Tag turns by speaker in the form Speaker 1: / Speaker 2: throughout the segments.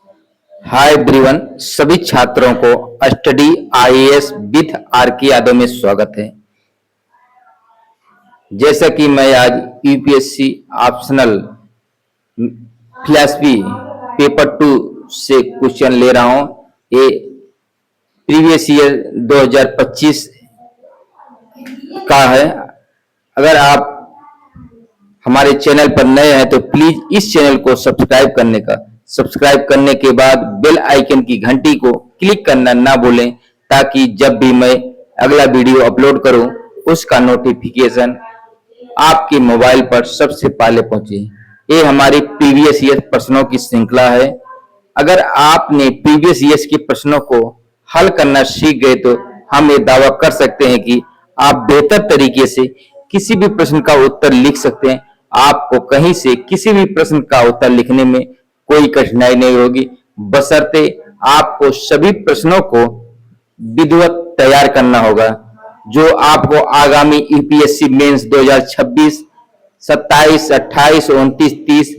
Speaker 1: Hi everyone, सभी छात्रों को स्टडी आईएएस विथ आर के यादव में स्वागत है। जैसा कि मैं आज यूपीएससी ऑप्शनल फिलॉसफी पेपर 2 से क्वेश्चन ले रहा हूं। ये प्रीवियस ईयर 2025 का है। अगर आप हमारे चैनल पर नए हैं तो प्लीज इस चैनल को सब्सक्राइब करने के बाद बेल आइकन की घंटी को क्लिक करना ना भूलें, ताकि जब भी मैं अगला वीडियो अपलोड करूं उसका नोटिफिकेशन आपके मोबाइल पर सबसे पहले पहुंचे। ये हमारी प्रीवियस ईयर प्रश्नों की श्रृंखला है। अगर आपने प्रीवियस ईयर के प्रश्नों को हल करना सीख गए तो हम ये दावा कर सकते हैं कि आप बेहतर तरीके से किसी भी प्रश्न का उत्तर लिख सकते हैं। आपको कहीं से किसी भी प्रश्न का उत्तर लिखने में कोई कठिनाई नहीं होगी, बशर्ते आपको सभी प्रश्नों को विधिवत तैयार करना होगा, जो आपको आगामी यूपीएससी मेंस 2026, 27, 28, 29, 30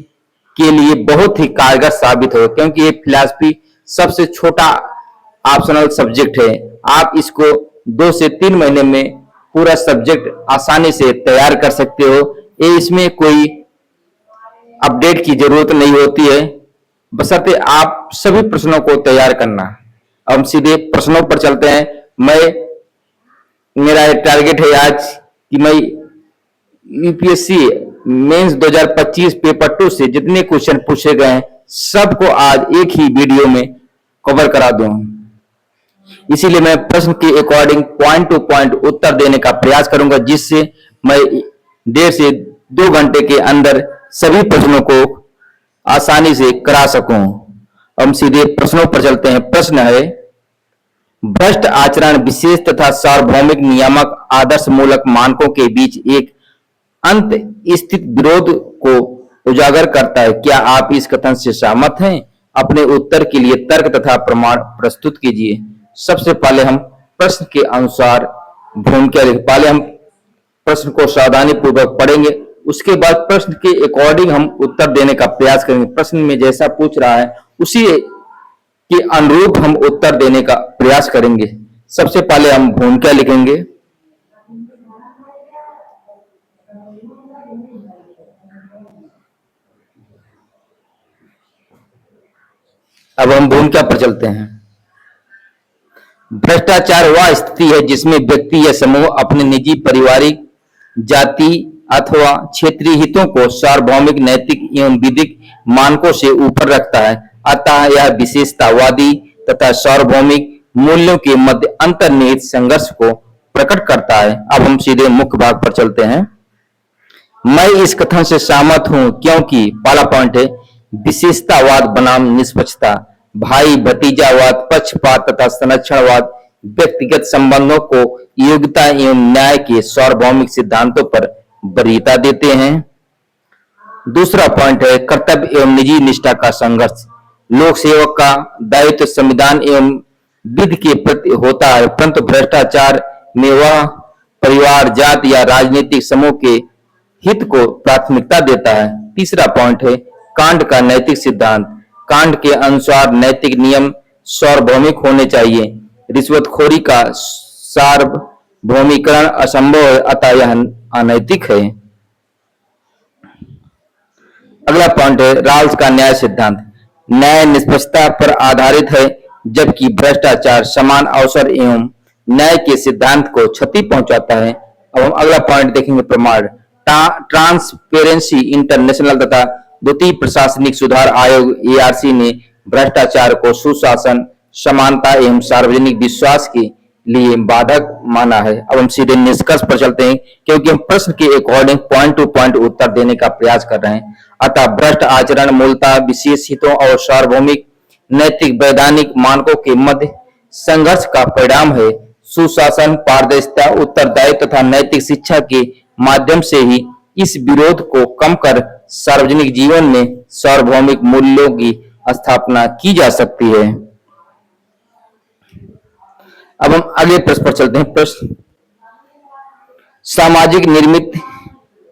Speaker 1: के लिए बहुत ही कारगर साबित होगा, क्योंकि ये फिलॉसफी सबसे छोटा ऑप्शनल सब्जेक्ट है। आप इसको 2 से 3 महीने में पूरा सब्जेक्ट आसानी से तैयार कर सकते हो। ये इसमें कोई अपडेट की जरूरत नहीं होती है, बशर्ते आप सभी प्रश्नों को तैयार करना। अब हम सीधे प्रश्नों पर चलते हैं। मेरा टारगेट है आज कि मैं यूपीएससी मेंस 2025 पेपर 2 से जितने क्वेश्चन पूछे गए हैं सबको आज एक ही वीडियो में कवर करा दूं। इसीलिए मैं प्रश्न के अकॉर्डिंग पॉइंट टू पॉइंट उत्तर देने का प्रयास करूंगा, जिससे मैं 1.5 से 2 घंटे के अंदर सभी प्रश्नों को आसानी से करा सकूं। हम सीधे प्रश्नों पर चलते हैं। प्रश्न है, भ्रष्ट आचरण विशेष तथा सार्वभौमिक नियामक आदर्श मूलक मानकों के बीच एक अंत स्थित विरोध को उजागर करता है। क्या आप इस कथन से सहमत हैं? अपने उत्तर के लिए तर्क तथा प्रमाण प्रस्तुत कीजिए। सबसे पहले हम प्रश्न के अनुसार भूमिका लिखें। पहले हम प्रश्न को सावधानी पूर्वक पढ़ेंगे, उसके बाद प्रश्न के अकॉर्डिंग हम उत्तर देने का प्रयास करेंगे। प्रश्न में जैसा पूछ रहा है उसी के अनुरूप हम उत्तर देने का प्रयास करेंगे। सबसे पहले हम भूमिका लिखेंगे। अब हम भूमिका पर चलते हैं। भ्रष्टाचार वह स्थिति है जिसमें व्यक्ति या समूह अपने निजी, पारिवारिक, जाति अथवा क्षेत्रीय हितों को सार्वभौमिक, नैतिक एवं विधिक मानकों से ऊपर रखता है। अतः यह विशेषतावादी तथा सार्वभौमिक मूल्यों के मध्य अंतर्निहित संघर्ष को प्रकट करता है। अब हम सीधे मुख्य भाग पर चलते हैं। मैं इस कथन से सहमत हूं क्योंकि पहला पॉइंट है विशेषतावाद बनाम निष्पक्षता, भाई भतीजावाद, पक्षपात तथा संरक्षणवाद व्यक्तिगत संबंधों को योग्यता एवं न्याय के सार्वभौमिक सिद्धांतों पर वरीयता देते हैं। दूसरा पॉइंट है कर्तव्य एवं निजी निष्ठा का संघर्ष। लोक सेवक का दायित्व संविधान एवं विधि के प्रति होता है, परंतु भ्रष्टाचार में वह परिवार, जाति या राजनीतिक समूह के हित को प्राथमिकता देता है। तीसरा पॉइंट है कांट का नैतिक सिद्धांत। कांट के अनुसार नैतिक नियम सार्वभौमिक होने चाहिए। रिश्वतखोरी का सार्वभौमिकरण असंभव है, अतः यह अनैतिक है। अगला पॉइंट है राल्स का न्याय सिद्धांत। न्याय निष्पक्षता पर आधारित है, जबकि भ्रष्टाचार समान अवसर एवं न्याय के सिद्धांत को क्षति पहुंचाता है। अब हम अगला पॉइंट देखेंगे प्रमाण। ट्रांसपेरेंसी इंटरनेशनल तथा द्वितीय प्रशासनिक सुधार आयोग एआरसी ने भ्रष्टाचार को सुशासन, समानता एवं सार्वजनिक विश्वास के लिए बाधक माना है। अब हम सीधे निष्कर्ष पर चलते हैं, क्योंकि हम प्रश्न के अकॉर्डिंग पॉइंट टू पॉइंट उत्तर देने का प्रयास कर रहे हैं। अतः भ्रष्ट आचरण मूलतः विशेष हितों और सार्वभौमिक नैतिक वैधानिक मानकों के मध्य संघर्ष का परिणाम है। सुशासन, पारदर्शिता, उत्तरदायित्व तथा नैतिक शिक्षा के माध्यम से ही इस विरोध को कम कर सार्वजनिक जीवन में सार्वभौमिक मूल्यों की स्थापना की जा सकती है। अब हम अगले प्रश्न पर चलते हैं। प्रश्न, सामाजिक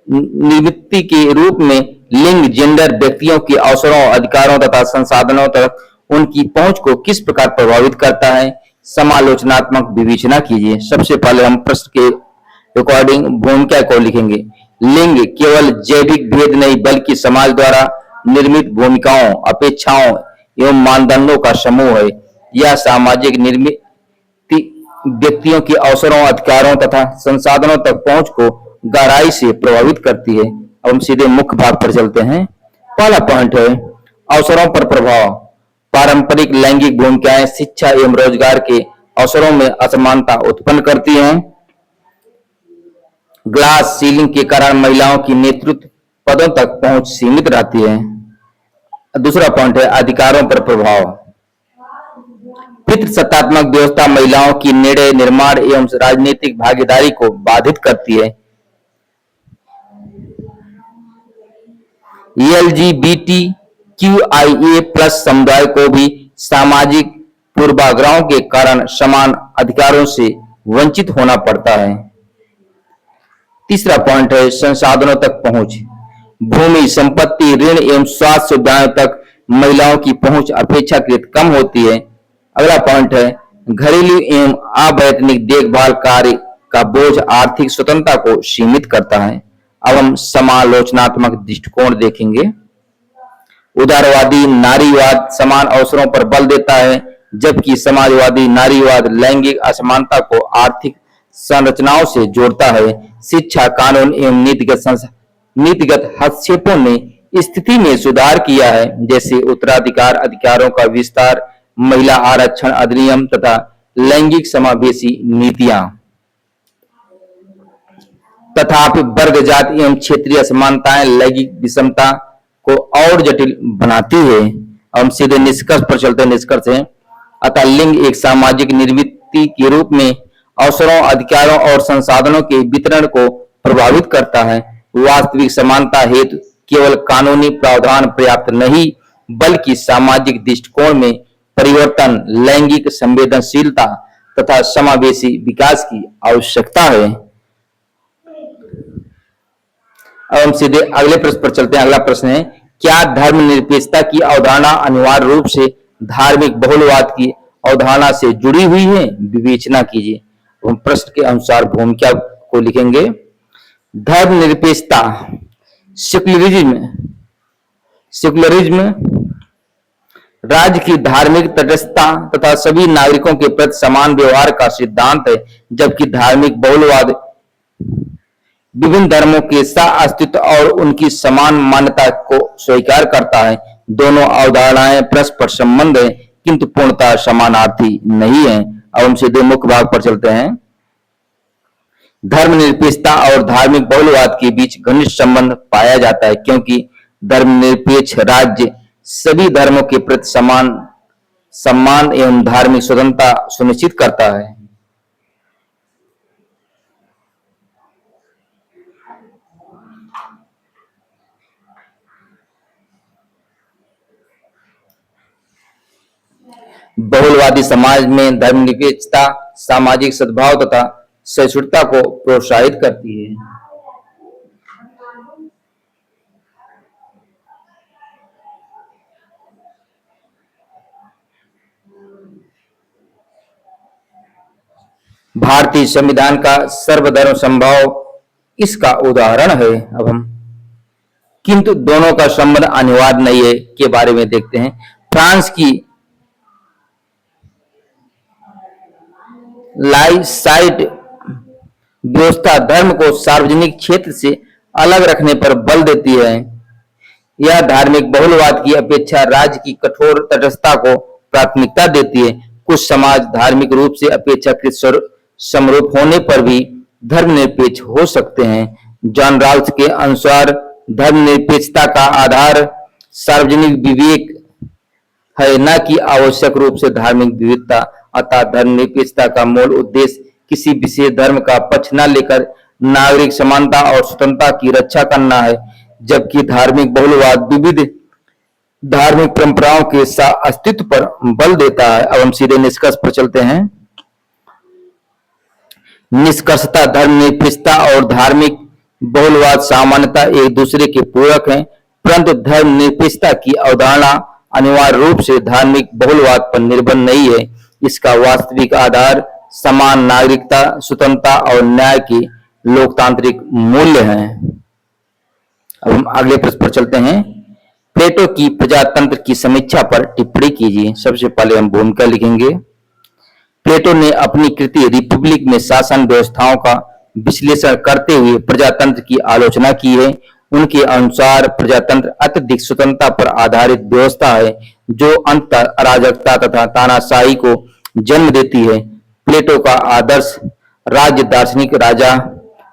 Speaker 1: निर्मिति के रूप में लिंग, जेंडर व्यक्तियों के अवसरों, अधिकारों तथा संसाधनों तक उनकी पहुंच को किस प्रकार प्रभावित करता है? समालोचनात्मक विवेचना कीजिए। सबसे पहले हम प्रश्न के अकॉर्डिंग भूमिका को लिखेंगे। लिंग केवल जैविक भेद नहीं बल्कि समाज द्वारा निर्मित भूमिकाओं, अपेक्षाओं एवं मानदंडों का समूह है। यह सामाजिक निर्मित व्यक्तियों के अवसरों, अधिकारों तथा संसाधनों तक पहुंच को गहराई से प्रभावित करती है। अब हम सीधे मुख्य भाग पर चलते हैं। पहला पॉइंट है अवसरों पर प्रभाव। पारंपरिक लैंगिक भूमिकाएं शिक्षा एवं रोजगार के अवसरों में असमानता उत्पन्न करती हैं। ग्लास सीलिंग के कारण महिलाओं की नेतृत्व पदों तक पहुंच सीमित रहती है। दूसरा पॉइंट है अधिकारों पर प्रभाव। पितृसत्तात्मक व्यवस्था महिलाओं की निर्णय निर्माण एवं राजनीतिक भागीदारी को बाधित करती है। LGBTQIA+ समुदाय को भी सामाजिक पूर्वाग्रहों के कारण समान अधिकारों से वंचित होना पड़ता है। तीसरा पॉइंट है संसाधनों तक पहुंच। भूमि, संपत्ति, ऋण एवं स्वास्थ्य सुविधाओं तक महिलाओं की पहुंच अपेक्षाकृत कम होती है। अगला पॉइंट है घरेलू एवं अवैतनिक देखभाल कार्य का बोझ आर्थिक स्वतंत्रता को सीमित करता है। अब हम समालोचनात्मक दृष्टिकोण देखेंगे। उदारवादी नारीवाद समान अवसरों पर बल देता है, जबकि समाजवादी नारीवाद लैंगिक असमानता को आर्थिक संरचनाओं से जोड़ता है। शिक्षा, कानून एवं नीतिगत हस्तक्षेपों ने स्थिति में सुधार किया है, जैसे उत्तराधिकार अधिकारों का विस्तार, महिला आरक्षण अधिनियम तथा लैंगिक समावेशी नीतियां। तथापि वर्ग, जाति एवं क्षेत्रीय असमानताएं लैंगिक विषमता को और जटिल बनाती है। हम सीधे निष्कर्ष पर चलते हैं। निष्कर्ष है अतः लिंग एक सामाजिक निर्मिति के रूप में अवसरों, अधिकारों और संसाधनों के वितरण को प्रभावित करता है। वास्तविक समानता हेतु केवल कानूनी प्रावधान पर्याप्त नहीं बल्कि सामाजिक दृष्टिकोण में परिवर्तन, लैंगिक संवेदनशीलता तथा समावेशी विकास की आवश्यकता है। अब हम सीधे अगले प्रश्न पर चलते हैं। अगला प्रश्न है क्या धर्मनिरपेक्षता की अवधारणा अनिवार्य रूप से धार्मिक बहुलवाद की अवधारणा से जुड़ी हुई है? विवेचना कीजिए। हम प्रश्न के अनुसार भूमिका को लिखेंगे। धर्मनिरपेक्षता सेक्युलरिज्म राज्य की धार्मिक तटस्थता तथा सभी नागरिकों के प्रति समान व्यवहार का सिद्धांत है, जबकि धार्मिक बहुलवाद विभिन्न धर्मों के सह अस्तित्व और उनकी समान मान्यता को स्वीकार करता है। दोनों अवधारणाएं परस्पर संबंध है किंतु पूर्णतः समानार्थी नहीं है। अब हम सीधे मुख्य भाग पर चलते हैं। धर्मनिरपेक्षता और धार्मिक बहुलवाद के बीच घनिष्ठ संबंध पाया जाता है, क्योंकि धर्मनिरपेक्ष राज्य सभी धर्मों के प्रति समान सम्मान एवं धार्मिक स्वतंत्रता सुनिश्चित करता है। बहुलवादी समाज में धर्मनिरपेक्षता सामाजिक सद्भाव तथा सहिष्णुता को प्रोत्साहित करती है। भारतीय संविधान का सर्वधर्म समभाव इसका उदाहरण है। अब हम किंतु दोनों का संबंध अनिवार्य नहीं है के बारे में देखते हैं। फ्रांस की लाइसाइट व्यवस्था धर्म को सार्वजनिक क्षेत्र से अलग रखने पर बल देती है। यह धार्मिक बहुलवाद की अपेक्षा राज्य की कठोर तटस्थता को प्राथमिकता देती है। कुछ समाज धार्मिक रूप से अपेक्षाकृत समरूप होने पर भी धर्मनिरपेक्ष हो सकते हैं। जॉन राल्स के अनुसार धर्मनिरपेक्षता का आधार सार्वजनिक विवेक है, न कि आवश्यक रूप से धार्मिक विविधता। अतः धर्मनिरपेक्षता का मूल उद्देश्य किसी विशेष धर्म का पक्ष न लेकर नागरिक समानता और स्वतंत्रता की रक्षा करना है, जबकि धार्मिक बहुलवाद विविध धार्मिक परंपराओं के अस्तित्व पर बल देता है। अब हम सीधे निष्कर्ष पर चलते हैं। निष्कर्षतः धर्मनिरपेक्षता और धार्मिक बहुलवाद सामान्यतः एक दूसरे के पूरक हैं, परंतु धर्मनिरपेक्षता की अवधारणा अनिवार्य रूप से धार्मिक बहुलवाद पर निर्भर नहीं है। इसका वास्तविक आधार समान नागरिकता, स्वतंत्रता और न्याय के लोकतांत्रिक मूल्य हैं। अब हम अगले प्रश्न पर चलते हैं। प्लेटो की प्रजातंत्र की समीक्षा पर टिप्पणी कीजिए। सबसे पहले हम भूमिका लिखेंगे। प्लेटो ने अपनी कृति रिपब्लिक में शासन व्यवस्थाओं का विश्लेषण करते हुए प्रजातंत्र की आलोचना की है। उनके अनुसार प्रजातंत्र अत्यधिक स्वतंत्रता पर आधारित व्यवस्था है जो अंततः अराजकता तथा तानाशाही को जन्म देती है। प्लेटो का आदर्श राज्य दार्शनिक राजा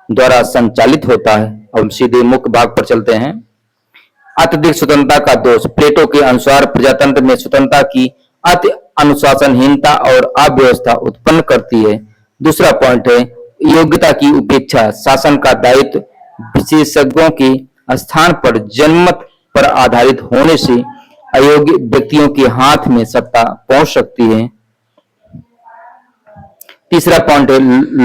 Speaker 1: द्वारा संचालित होता है। अब हम सीधे मुख्य भाग पर चलते हैं। अत्यधिक स्वतंत्रता का दोष। प्लेटो के अनुसार प्रजातंत्र में स्वतंत्रता की अति अनुशासनहीनता और अव्यवस्था उत्पन्न करती है। दूसरा पॉइंट है योग्यता की उपेक्षा। शासन का दायित्व विशेषज्ञों के स्थान पर जनमत पर आधारित होने से अयोग्य व्यक्तियों के हाथ में सत्ता पहुंच सकती है। तीसरा पॉइंट है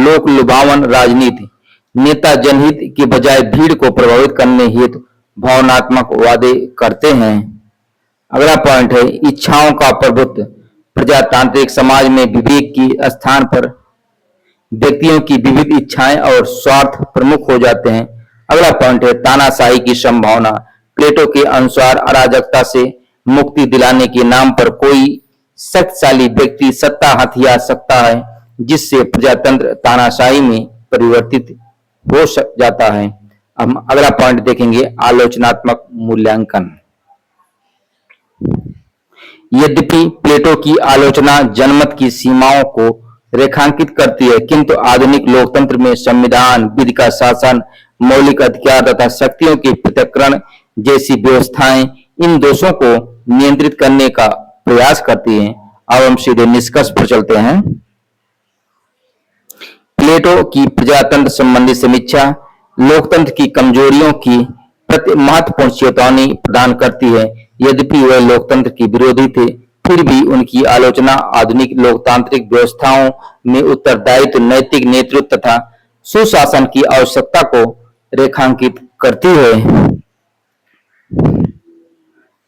Speaker 1: लोक लुभावन राजनीति। नेता जनहित के बजाय भीड़ को प्रभावित करने हेतु भावनात्मक वादे करते हैं। अगला पॉइंट है इच्छाओं का प्रभुत्व। प्रजातांत्रिक समाज में विवेक के स्थान पर व्यक्तियों की विविध इच्छाएं और स्वार्थ प्रमुख हो जाते हैं। अगला पॉइंट है तानाशाही की संभावना। प्लेटो के अनुसार अराजकता से मुक्ति दिलाने के नाम पर कोई शक्तिशाली व्यक्ति सत्ता हथिया सकता है जिससे प्रजातंत्र तानाशाही में परिवर्तित हो जाता है। हम अगला पॉइंट देखेंगे आलोचनात्मक मूल्यांकन। यद्यपि प्लेटो की आलोचना जनमत की सीमाओं को रेखांकित करती है, किंतु आधुनिक लोकतंत्र में संविधान, विधि का शासन, मौलिक अधिकार तथा शक्तियों के पृथक्करण जैसी व्यवस्थाएं इन दोषों को नियंत्रित करने का प्रयास करती हैं। अब हम सीधे निष्कर्ष पर चलते हैं। प्लेटो की प्रजातंत्र संबंधी समीक्षा लोकतंत्र की कमजोरियों की प्रति महत्वपूर्ण चेतावनी प्रदान करती है। यद्यपि वे लोकतंत्र के विरोधी थे, फिर भी उनकी आलोचना आधुनिक लोकतांत्रिक व्यवस्थाओं में उत्तरदायित्व, नैतिक नेतृत्व तथा सुशासन की आवश्यकता को रेखांकित करती है।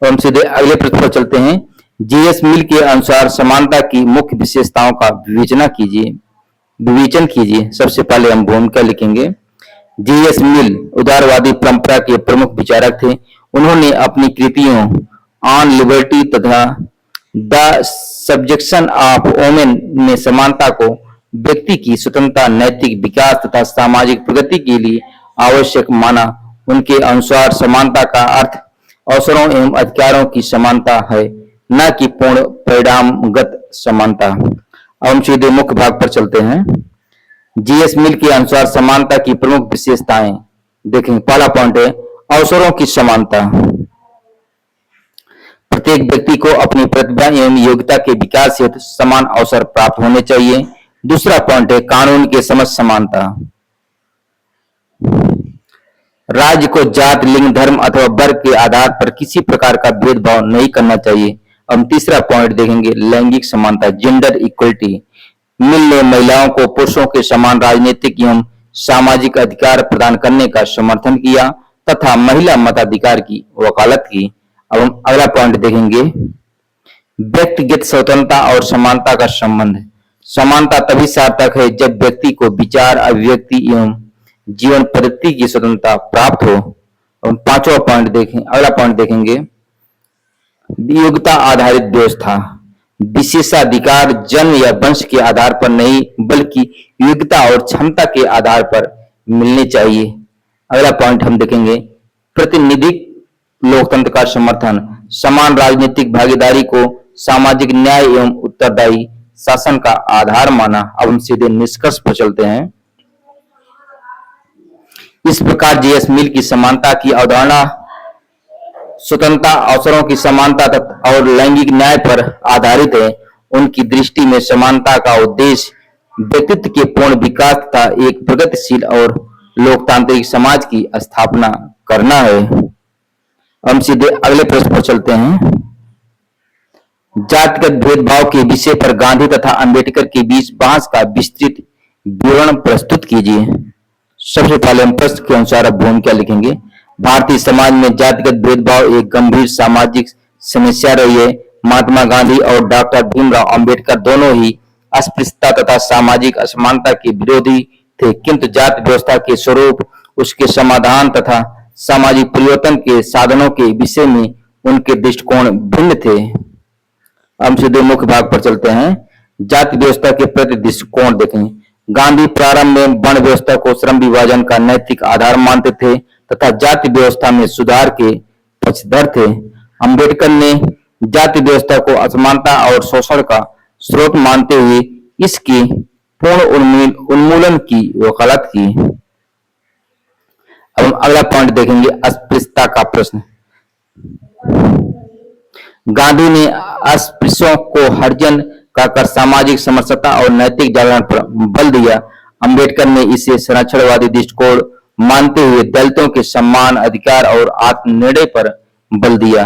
Speaker 1: तो हम सीधे अगले प्रश्न पर चलते हैं। जीएस मिल के अनुसार समानता की मुख्य विशेषताओं का विवेचन कीजिए। सबसे पहले हम भूमिका लिखेंगे। जीएस मिल उदारवादी परंपरा के प्रमुख विचारक थे। उन्होंने अपनी कृतियों ऑन लिबर्टी तथा द सब्जेक्शन ऑफ वोमेन में समानता को व्यक्ति की स्वतंत्रता, नैतिक विकास तथा सामाजिक प्रगति के लिए आवश्यक माना। उनके अनुसार समानता का अर्थ अवसरों एवं अधिकारों की समानता है, न कि पूर्ण परिणामगत समानता। अब हम सीधे मुख्य भाग पर चलते हैं। जीएस मिल के अनुसार समानता की प्रमुख विशेषताएं देखेंगे। पहला पॉइंट है अवसरों की समानता। प्रत्येक व्यक्ति को अपनी प्रतिभा एवं योग्यता के विकास हेतु समान अवसर प्राप्त होने चाहिए। दूसरा पॉइंट है कानून के समक्ष समानता। राज्य को जात, लिंग, धर्म अथवा वर्ग के आधार पर किसी प्रकार का भेदभाव नहीं करना चाहिए। हम तीसरा पॉइंट देखेंगे लैंगिक समानता, जेंडर इक्वलिटी। मिल ने महिलाओं को पुरुषों के समान राजनीतिक एवं सामाजिक अधिकार प्रदान करने का समर्थन किया तथा महिला मताधिकार की वकालत की। अब हम अगला पॉइंट देखेंगे व्यक्तिगत स्वतंत्रता और समानता का संबंध। समानता तभी सार्थक है जब व्यक्ति को विचार, अभिव्यक्ति एवं जीवन पद्धति की स्वतंत्रता प्राप्त हो। हम पांचवा पॉइंट देखें। अगला पॉइंट देखेंगे योग्यता आधारित व्यवस्था। विशेषाधिकार जन्म या वंश के आधार पर नहीं बल्कि योग्यता और क्षमता के आधार पर मिलने चाहिए। अगला पॉइंट हम देखेंगे प्रतिनिधिक लोकतंत्र का समर्थन। समान राजनीतिक भागीदारी को सामाजिक न्याय एवं उत्तरदायी शासन का आधार माना। अब हम सीधे निष्कर्ष पर चलते हैं। इस प्रकार जीएस मिल की समानता की अवधारणा स्वतंत्रता, अवसरों की समानता और लैंगिक न्याय पर आधारित है। उनकी दृष्टि में समानता का उद्देश्य व्यक्तित्व के पूर्ण विकास तथा एक प्रगतिशील और लोकतांत्रिक समाज की स्थापना करना है। हम सीधे अगले प्रश्न पर चलते हैं। जातिगत भेदभाव के विषय पर गांधी तथा अंबेडकर के बीच बहस का विस्तृत विवरण प्रस्तुत कीजिए। सबसे पहले हम प्रश्न के अनुसार भूमिका लिखेंगे। भारतीय समाज में जातिगत भेदभाव एक गंभीर सामाजिक समस्या रही है। महात्मा गांधी और डॉक्टर भीमराव अंबेडकर दोनों ही अस्पृश्यता तथा सामाजिक असमानता के विरोधी थे, किंतु जाति व्यवस्था के स्वरूप, उसके समाधान तथा सामाजिक परिवर्तन के साधनों के विषय में उनके दृष्टिकोण भिन्न थे। हम सीधे मुख्य भाग पर चलते हैं। जाति व्यवस्था के प्रति दृष्टिकोण देखें। गांधी प्रारंभ में वर्ण व्यवस्था को श्रम विभाजन का नैतिक आधार मानते थे तथा जाति व्यवस्था में सुधार के पक्षधर थे। अंबेडकर ने जाति व्यवस्था को असमानता और शोषण का स्रोत मानते हुए इसके पूर्ण उन्मूलन की वकालत की। अब हम अगला पॉइंट देखेंगे, अस्पृश्यता का प्रश्न। गांधी ने अस्पृश्यों को हरिजन कहकर सामाजिक समरसता और नैतिक जागरण पर बल दिया। अंबेडकर ने इसे संरक्षणवादी दृष्टिकोण मानते हुए दलितों के सम्मान, अधिकार और आत्मनिर्णय पर बल दिया।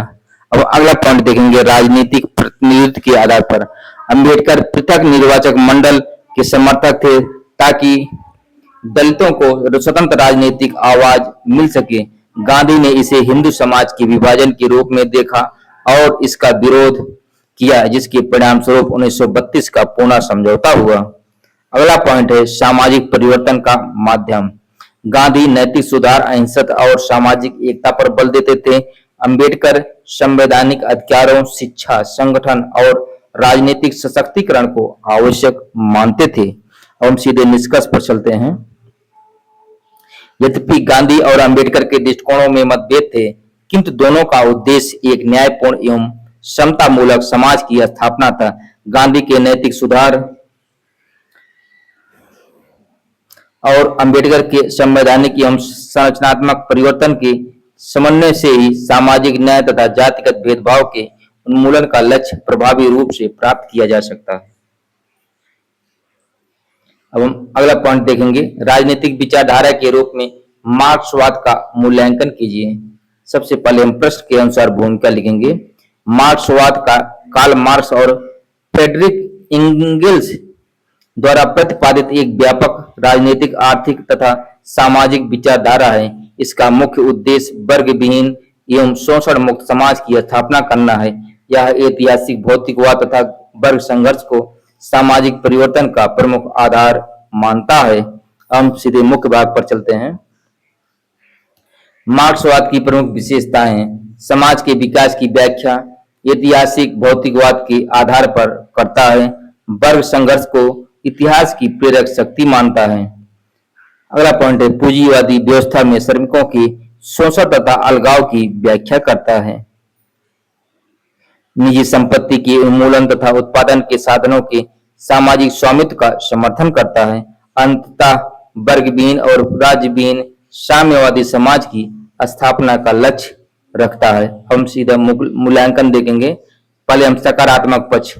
Speaker 1: अब अगला पॉइंट देखेंगे, राजनीतिक प्रतिनिधित्व के आधार पर। अंबेडकर पृथक निर्वाचक मंडल के समर्थक थे ताकि दलितों को स्वतंत्र राजनीतिक आवाज मिल सके। गांधी ने इसे हिंदू समाज के विभाजन के रूप में देखा और इसका विरोध किया, जिसके परिणाम स्वरूप 1932 का पूना समझौता हुआ। अगला पॉइंट है, सामाजिक परिवर्तन का माध्यम। गांधी नैतिक सुधार, अहिंसक और सामाजिक एकता पर बल देते थे। अंबेडकर संवैधानिक अधिकारों, शिक्षा, संगठन और राजनीतिक सशक्तिकरण को आवश्यक मानते थे। अब हम सीधे निष्कर्ष पर चलते हैं। यद्यपि गांधी और अंबेडकर के दृष्टिकोणों में मतभेद थे, किंतु दोनों का उद्देश्य एक न्यायपूर्ण एवं समतामूलक समाज की स्थापना था। गांधी के नैतिक सुधार और अंबेडकर के संवैधानिक एवं संरचनात्मक परिवर्तन के समन्वय से ही सामाजिक न्याय तथा जातिगत भेदभाव के उन्मूलन का लक्ष्य प्रभावी रूप से प्राप्त किया जा सकता है। अब हम अगला पॉइंट देखेंगे, राजनीतिक विचारधारा के रूप में मार्क्सवाद का मूल्यांकन कीजिए। सबसे पहले हम प्रश्न के अनुसार भूमिका लिखेंगे। मार्क्सवाद का कार्ल मार्क्स और फ्रेडरिक एंगेल्स द्वारा प्रतिपादित एक व्यापक राजनीतिक, आर्थिक तथा सामाजिक विचारधारा है। इसका मुख्य उद्देश्य वर्ग विहीन एवं शोषण मुक्त समाज की स्थापना करना है। यह ऐतिहासिक भौतिकवाद तथा वर्ग संघर्ष को सामाजिक परिवर्तन का प्रमुख आधार मानता है। हम सीधे मुख्य भाग पर चलते हैं। मार्क्सवाद की प्रमुख विशेषताएं: समाज के विकास की व्याख्या ऐतिहासिक भौतिकवाद के आधार पर करता है। वर्ग संघर्ष को इतिहास की प्रेरक शक्ति मानता है। अगला पॉइंट है, पूंजीवादी व्यवस्था में श्रमिकों के शोषण तथा अलगाव की व्याख्या करता है। निजी संपत्ति के उन्मूलन तथा उत्पादन के साधनों के सामाजिक स्वामित्व का समर्थन करता है। अंततः वर्गविहीन और राज्यविहीन साम्यवादी समाज की स्थापना का लक्ष्य रखता है। हम सीधा मूल्यांकन देखेंगे। पहले हम सकारात्मक पक्ष,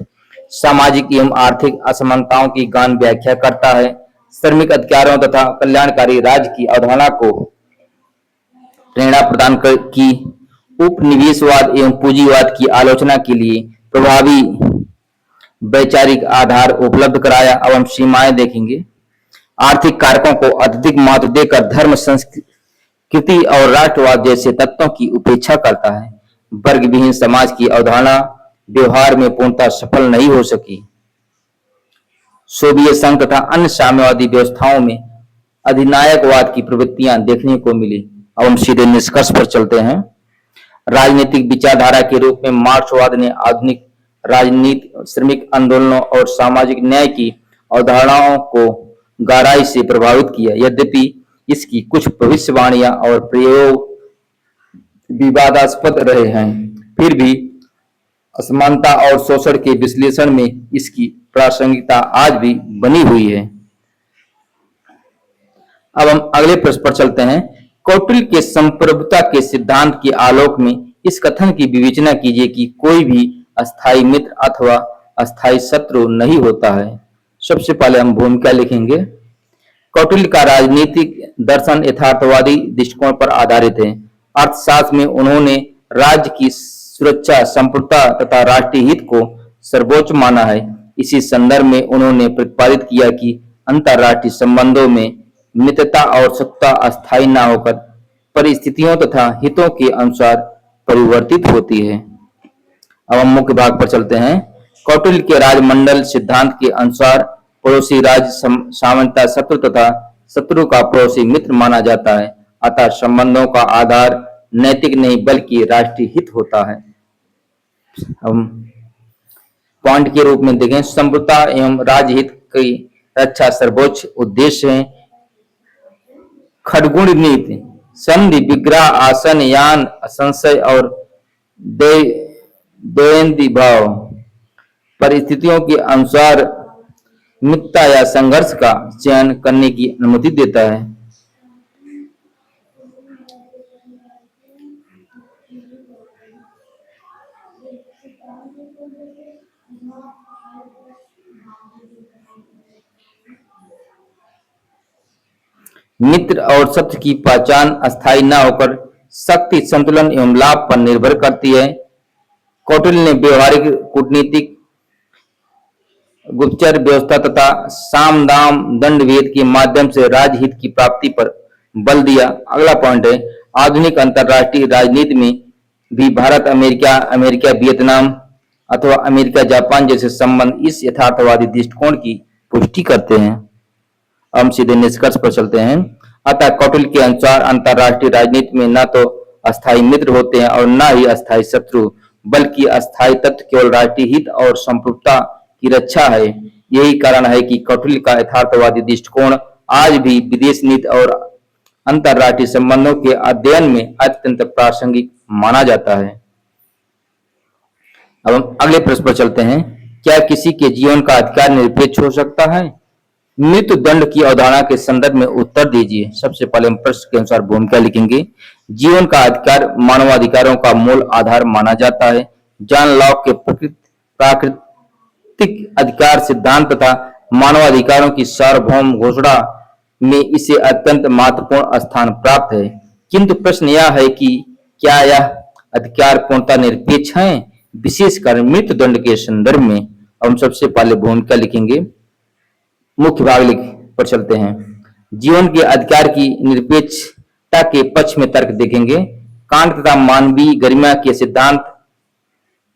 Speaker 1: सामाजिक एवं आर्थिक असमानताओं की गहन व्याख्या करता है। श्रमिक अधिकारों तथा कल्याणकारी राज्य की अवधारणा को प्रेरणा प्रदान की। उपनिवेशवाद एवं पूंजीवाद की आलोचना के लिए प्रभावी वैचारिक आधार उपलब्ध कराया। अब हम सीमाएं देखेंगे। आर्थिक कारकों को अत्यधिक महत्व देकर धर्म, संस्कृति और राष्ट्रवाद जैसे तत्वों की उपेक्षा करता है। वर्ग विहीन समाज की अवधारणा व्यवहार में पूर्णतः सफल नहीं हो सकी। सोवियत संघ तथा अन्य साम्यवादी व्यवस्थाओं में अधिनायकवाद की प्रवृत्तियां देखने को मिली। अब हम सीधे निष्कर्ष पर चलते हैं। राजनीतिक विचारधारा के रूप में मार्क्सवाद ने आधुनिक राजनीति, श्रमिक आंदोलनों और सामाजिक न्याय की अवधारणाओं को गहराई से प्रभावित किया। यद्यपि इसकी कुछ भविष्यवाणियां और प्रयोग विवादास्पद रहे हैं, फिर भी असमानता और शोषण के विश्लेषण में इसकी प्रासंगिकता आज भी बनी हुई है। अब हम अगले प्रश्न पर चलते हैं। कौटिल्य के संप्रभुता के सिद्धांत के आलोक में इस कथन की विवेचना कीजिए कि कोई भी अस्थायी मित्र अथवा अस्थायी शत्रु नहीं होता है। सबसे पहले हम भूमिका लिखेंगे। कौटिल्य का राजनीतिक दर्शन यथार्थवादी दृष्टिकोण पर आधारित है। अर्थशास्त्र में उन्होंने राज्य की सुरक्षा, संप्रभुता तथा राष्ट्रीय हित को सर्वोच्च माना है। इसी संदर्भ में उन्होंने प्रतिपादित किया कि अंतर्राष्ट्रीय संबंधों में मित्रता और सत्ता अस्थायी न होकर परिस्थितियों तथा हितों के अनुसार परिवर्तित होती है। अब हम मुख्य भाग पर चलते हैं। कौटिल्य के राजमंडल सिद्धांत के अनुसार पड़ोसी राज्य सामान्यतः शत्रु तथा शत्रु का पड़ोसी मित्र माना जाता है। अतः संबंधों का आधार नैतिक नहीं बल्कि राष्ट्रीय हित होता है। हम पॉइंट के रूप में देखें, संप्रभुता एवं राजहित की रक्षा सर्वोच्च उद्देश्य है। खड़गुण नीति, संधि, विग्रह, आसन, यान, संशय और द्वंद्वी भाव परिस्थितियों के अनुसार मित्रता या संघर्ष का चयन करने की अनुमति देता है। मित्र और शत्रु की पहचान अस्थायी न होकर शक्ति संतुलन एवं लाभ पर निर्भर करती है। कौटिल्य ने व्यवहारिक कूटनीतिक गुप्तचर व्यवस्था तथा साम दाम दंड भेद के माध्यम से राजहित की प्राप्ति पर बल दिया। अगला पॉइंट है, आधुनिक अंतरराष्ट्रीय राजनीति में भी भारत अमेरिका वियतनाम अथवा अमेरिका जापान जैसे संबंध इस यथार्थवादी दृष्टिकोण की पुष्टि करते हैं। हम सीधे निष्कर्ष पर चलते हैं। अतः कौटिल्य के अनुसार अंतरराष्ट्रीय राजनीति में न तो अस्थायी मित्र होते हैं और न ही अस्थायी शत्रु, बल्कि अस्थायी तत्व केवल राष्ट्रीय हित और संप्रभुता की रक्षा है। यही कारण है कि कौटिल्य का यथार्थवादी दृष्टिकोण आज भी विदेश नीति और अंतरराष्ट्रीय संबंधों के अध्ययन में अत्यंत प्रासंगिक माना जाता है। अब हम अगले प्रश्न पर चलते हैं। क्या किसी के जीवन का अधिकार निरपेक्ष हो सकता है? मृत्यु दंड की अवधारणा के संदर्भ में उत्तर दीजिए। सबसे पहले हम प्रश्न के अनुसार भूमिका लिखेंगे। जीवन का अधिकार मानवाधिकारों का मूल आधार माना जाता है। जॉन लॉक के प्राकृतिक अधिकार सिद्धांत तथा मानवाधिकारों की सार्वभौम घोषणा में इसे अत्यंत महत्वपूर्ण स्थान प्राप्त है। किंतु प्रश्न यह है कि क्या यह अधिकार पूर्णतः निरपेक्ष है, विशेषकर मृत्यु दंड के संदर्भ में। हम सबसे पहले भूमिका लिखेंगे। मुख्य भाग पर चलते हैं। जीवन के अधिकार की निरपेक्षता के पक्ष में तर्क देखेंगे। कांट तथा मानवीय गरिमा के सिद्धांत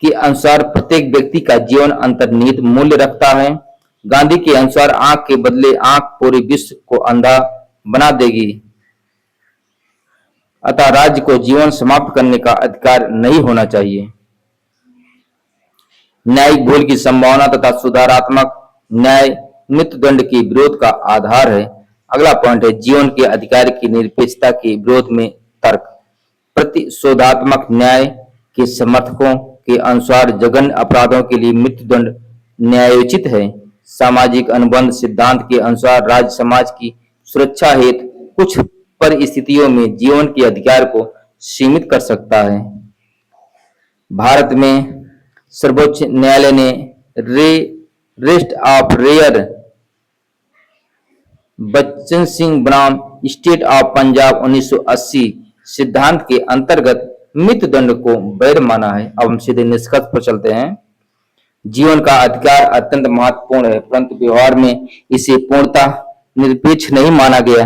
Speaker 1: के अनुसार प्रत्येक व्यक्ति का जीवन अंतर्निहित मूल्य रखता है। गांधी के अनुसार आंख के बदले आंख पूरे विश्व को अंधा बना देगी। अतः राज्य को जीवन समाप्त करने का अधिकार नहीं होना चाहिए। न्यायिक भूल की संभावना तथा सुधारात्मक न्याय मृत्यु दंड के विरोध का आधार है। अगला पॉइंट है, जीवन के अधिकार की निरपेक्षता के विरोध में तर्क। प्रतिशोधात्मक न्याय के समर्थकों के अनुसार जघन्य अपराधों के लिए मृत्यु दंड न्यायोचित है। सामाजिक अनुबंध सिद्धांत के अनुसार राज्य समाज की सुरक्षा हेतु कुछ परिस्थितियों में जीवन के अधिकार को सीमित कर सकता है। भारत में सर्वोच्च न्यायालय ने rarest of rare Bachan Singh बनाम स्टेट ऑफ पंजाब 1980 सिद्धांत के अंतर्गत मृत्यु दंड को वैध माना है। अब हम सीधे निष्कर्ष पर चलते हैं। जीवन का अधिकार अत्यंत महत्वपूर्ण है, परंतु व्यवहार में इसे पूर्णतः निरपेक्ष नहीं माना गया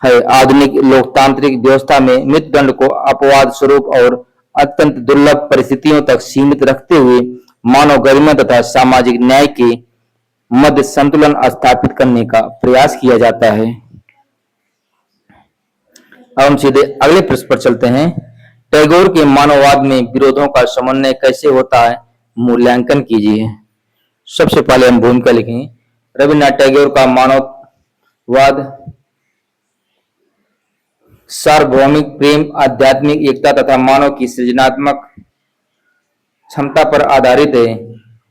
Speaker 1: है। आधुनिक लोकतांत्रिक व्यवस्था में मृत्यु दंड को अपवाद स्वरूप और अत्यंत दुर्लभ परिस्थितियों तक सीमित रखते हुए मानव गरिमा तथा सामाजिक न्याय के मध्य संतुलन स्थापित करने का प्रयास किया जाता है। अब हम सीधे अगले प्रश्न पर चलते हैं। टैगोर के मानववाद में विरोधों का समन्वय कैसे होता है, मूल्यांकन कीजिए। सबसे पहले हम भूमिका लिखेंगे। रविन्द्रनाथ टैगोर का मानववाद सार्वभौमिक प्रेम, आध्यात्मिक एकता तथा मानव की सृजनात्मक क्षमता पर आधारित है।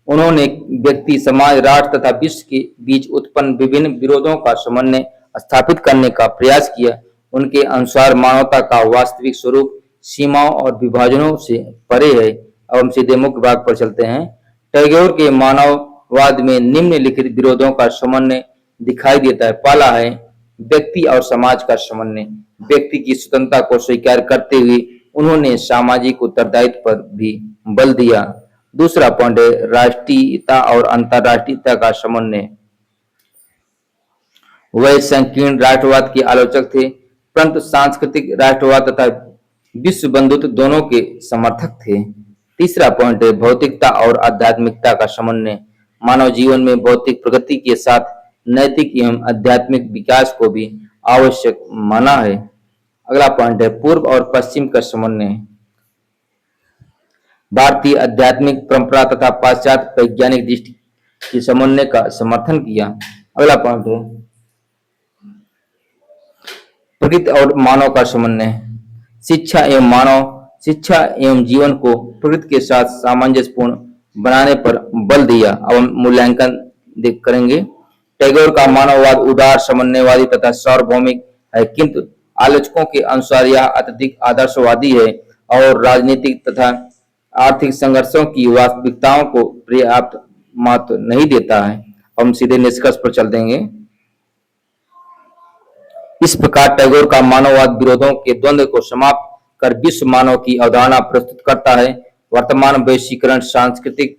Speaker 1: उन्होंने व्यक्ति, समाज, राष्ट्र तथा विश्व के बीच उत्पन्न विभिन्न विरोधों का समन्वय स्थापित करने का प्रयास किया। उनके अनुसार मानवता का वास्तविक स्वरूप सीमाओं और विभाजनों से परे है। अब हम सीधे मुख्य भाग पर चलते हैं। टैगोर के मानववाद में निम्नलिखित विरोधों का समन्वय दिखाई देता है। पहला है व्यक्ति और समाज का समन्वय। व्यक्ति की स्वतंत्रता को स्वीकार करते हुए उन्होंने सामाजिक उत्तरदायित्व पर भी बल दिया। दूसरा पॉइंट है राष्ट्रीयता और अंतरराष्ट्रीयता का समन्वय। वह संकीर्ण राष्ट्रवाद के आलोचक थे, परंतु सांस्कृतिक राष्ट्रवाद तथा विश्व बंधुत्व दोनों के समर्थक थे। तीसरा पॉइंट है भौतिकता और आध्यात्मिकता का समन्वय। मानव जीवन में भौतिक प्रगति के साथ नैतिक एवं आध्यात्मिक विकास को भी आवश्यक माना है। अगला पॉइंट है पूर्व और पश्चिम का समन्वय। भारतीय आध्यात्मिक परंपरा तथा पाश्चात्य वैज्ञानिक दृष्टि के समन्वय का समर्थन किया। अगला पॉइंट है प्रकृति और मानव का समन्वय। शिक्षा एवं जीवन को प्रकृति के साथ सामंजस्यपूर्ण बनाने पर बल दिया। अब हम मूल्यांकन करेंगे। टैगोर का मानववाद उदार, समन्वयवादी तथा सार्वभौमिक है, किंतु आलोचकों के अनुसार यह अत्यधिक आदर्शवादी है और राजनीतिक तथा आर्थिक संघर्षों की वास्तविकताओं को पर्याप्त महत्व नहीं देता है। हम सीधे निष्कर्ष पर चल देंगे। इस प्रकार टैगोर का मानववाद विरोधों के द्वंद्व को समाप्त कर विश्व मानव की अवधारणा प्रस्तुत करता है। वर्तमान वैश्वीकरण, सांस्कृतिक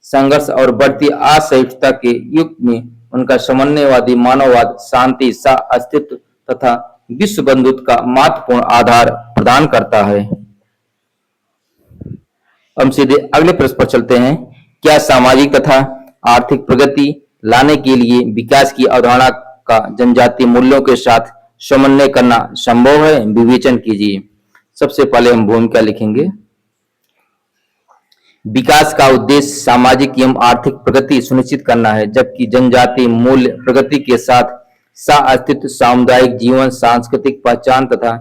Speaker 1: संघर्ष और बढ़ती असहिष्णुता के युग में उनका समन्वयवादी मानववाद शांति, सह अस्तित्व तथा विश्व बंधुत्व का महत्वपूर्ण आधार प्रदान करता है। हम सीधे अगले प्रश्न पर चलते हैं। क्या सामाजिक तथा आर्थिक प्रगति लाने के लिए विकास की अवधारणा का जनजातीय मूल्यों के साथ समन्वय करना संभव है? विवेचन कीजिए। सबसे पहले हम भूमिका लिखेंगे। विकास का उद्देश्य सामाजिक एवं आर्थिक प्रगति सुनिश्चित करना है, जबकि जनजातीय मूल्य प्रगति के साथ सह अस्तित्व, सामुदायिक जीवन, सांस्कृतिक पहचान तथा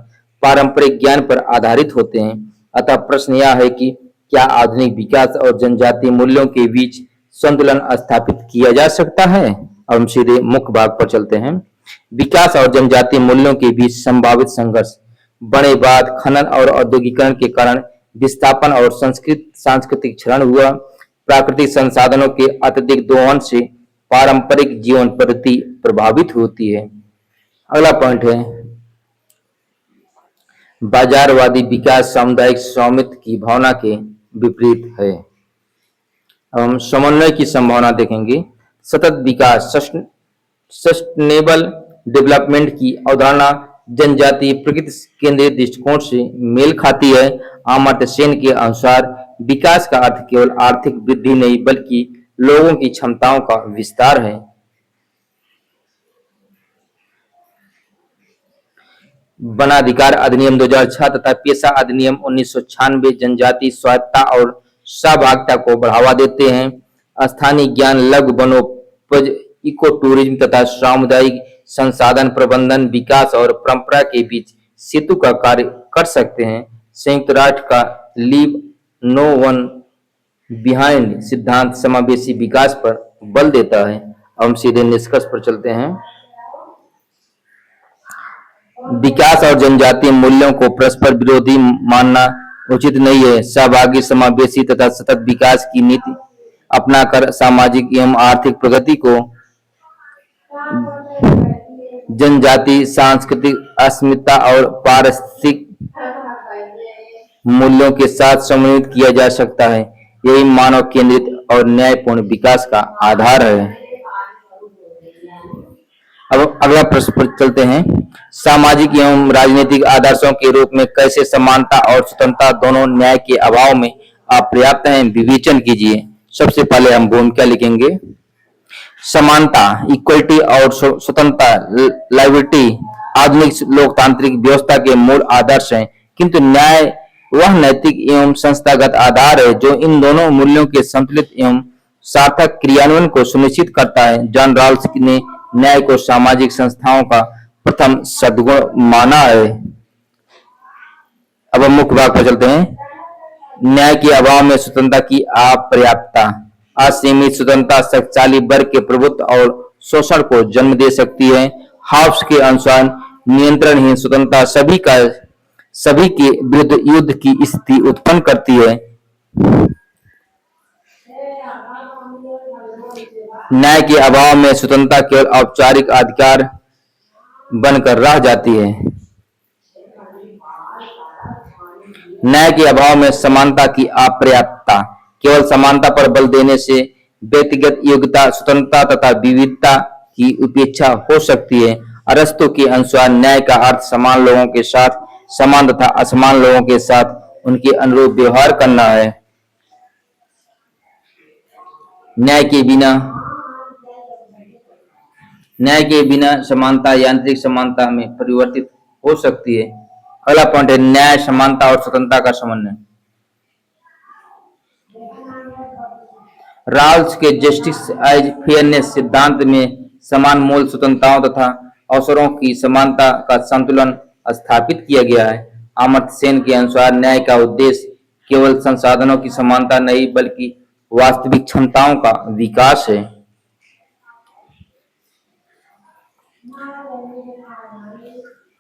Speaker 1: पारंपरिक ज्ञान पर आधारित होते हैं। अतः प्रश्न यह है कि क्या आधुनिक विकास और जनजातीय मूल्यों के बीच संतुलन स्थापित किया जा सकता है? अब हम सीधे मुख्य भाग पर चलते हैं। विकास और जनजातीय मूल्यों के बीच संभावित संघर्ष। बड़ेबाद, खनन और औद्योगिकरण के कारण विस्थापन और सांस्कृतिक क्षरण हुआ। प्राकृतिक संसाधनों के अत्यधिक दोहन से पारंपरिक जीवन पद्धति प्रभावित होती है। अगला पॉइंट है बाजारवादी विकास सामुदायिक स्वामित्व की भावना के विपरीत है। अब हम समन्वय की संभावना देखेंगे। सतत विकास, सस्टेनेबल डेवलपमेंट की अवधारणा जनजातीय प्रकृति केंद्रित दृष्टिकोण से मेल खाती है। अमर्त्य सेन के अनुसार विकास का अर्थ केवल आर्थिक वृद्धि नहीं बल्कि लोगों की क्षमताओं का विस्तार है। वनाधिकार अधिनियम 2006 तथा पेशा अधिनियम 1996 जनजातीय स्वायत्तता और सहभागिता को बढ़ावा देते हैं। स्थानीय ज्ञान, लघु वनोपज, इको टूरिज्म तथा सामुदायिक संसाधन प्रबंधन विकास और परंपरा के बीच सेतु का कार्य कर सकते हैं। संयुक्त राष्ट्र का लीव नो वन बिहाइंड सिद्धांत समावेशी विकास पर बल देता है। हम सीधे निष्कर्ष पर चलते हैं। विकास और जनजातीय मूल्यों को परस्पर विरोधी मानना उचित नहीं है। सहभागी, समावेशी तथा सतत विकास की नीति अपनाकर सामाजिक एवं आर्थिक प्रगति को जनजातीय सांस्कृतिक अस्मिता और पारिस्थितिक मूल्यों के साथ समन्वित किया जा सकता है। यही मानव केंद्रित और न्यायपूर्ण विकास का आधार है। अब अगला प्रश्न पर चलते हैं। सामाजिक एवं राजनीतिक आदर्शों के रूप में कैसे समानता और स्वतंत्रता दोनों न्याय के अभाव में अपर्याप्त हैं? विवेचन कीजिए। सबसे पहले हम भूमिका लिखेंगे। समानता, इक्वलिटी और स्वतंत्रता, लिबर्टी आधुनिक लोकतांत्रिक व्यवस्था के मूल आदर्श हैं, किंतु न्याय वह नैतिक एवं संस्थागत आधार है जो इन दोनों मूल्यों के संतुलित एवं सार्थक क्रियान्वयन को सुनिश्चित करता है। जॉन रॉल्स ने न्याय को सामाजिक संस्थाओं का प्रथम सद्गुण माना है। अब हम मुख्य भाग पर चलते हैं। न्याय के अभाव में स्वतंत्रता की अपर्याप्तता। असीमित स्वतंत्रता शक्तिशाली वर्ग के प्रभुत्व और शोषण को जन्म दे सकती है। हाब्स के अनुसार नियंत्रणहीन स्वतंत्रता सभी के विरुद्ध युद्ध की स्थिति उत्पन्न करती है। न्याय के अभाव में स्वतंत्रता केवल औपचारिक अधिकार बनकर रह जाती है। न्याय के अभाव में समानता की अपर्याप्तता। केवल समानता पर बल देने से व्यक्तिगत योग्यता, स्वतंत्रता तथा विविधता की उपेक्षा हो सकती है। अरस्तु के अनुसार न्याय का अर्थ समान लोगों के साथ समान तथा असमान लोगों के साथ उनके अनुरूप व्यवहार करना है। न्याय के बिना समानता यांत्रिक समानता में परिवर्तित हो सकती है। अगला पॉइंट है न्याय, समानता और स्वतंत्रता का समन्वय। राल्स के जस्टिस एज फेयरनेस सिद्धांत में समान मूल, स्वतंत्रताओं तथा अवसरों की समानता का संतुलन स्थापित किया गया है। अमर्त्य सेन के अनुसार न्याय का उद्देश्य केवल संसाधनों की समानता नहीं बल्कि वास्तविक क्षमताओं का विकास है।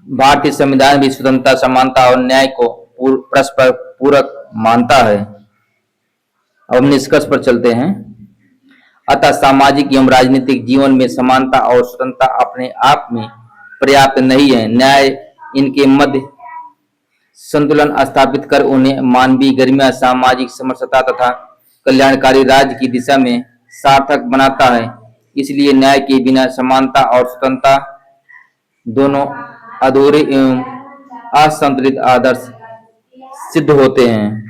Speaker 1: भारतीय संविधान भी स्वतंत्रता, समानता और न्याय को परस्पर पूरक मानता है। अब हम निष्कर्ष पर चलते हैं। अतः सामाजिक एवं राजनीतिक जीवन में समानता और स्वतंत्रता अपने आप में पर्याप्त नहीं है। न्याय इनके मध्य संतुलन स्थापित कर उन्हें मानवीय गरिमा, सामाजिक समरसता तथा कल्याणकारी राज्य की दिशा में सार्थक बनाता है। इसलिए न्याय के बिना समानता और स्वतंत्रता दोनों अधूरे एवं असंतुलित आदर्श सिद्ध होते हैं।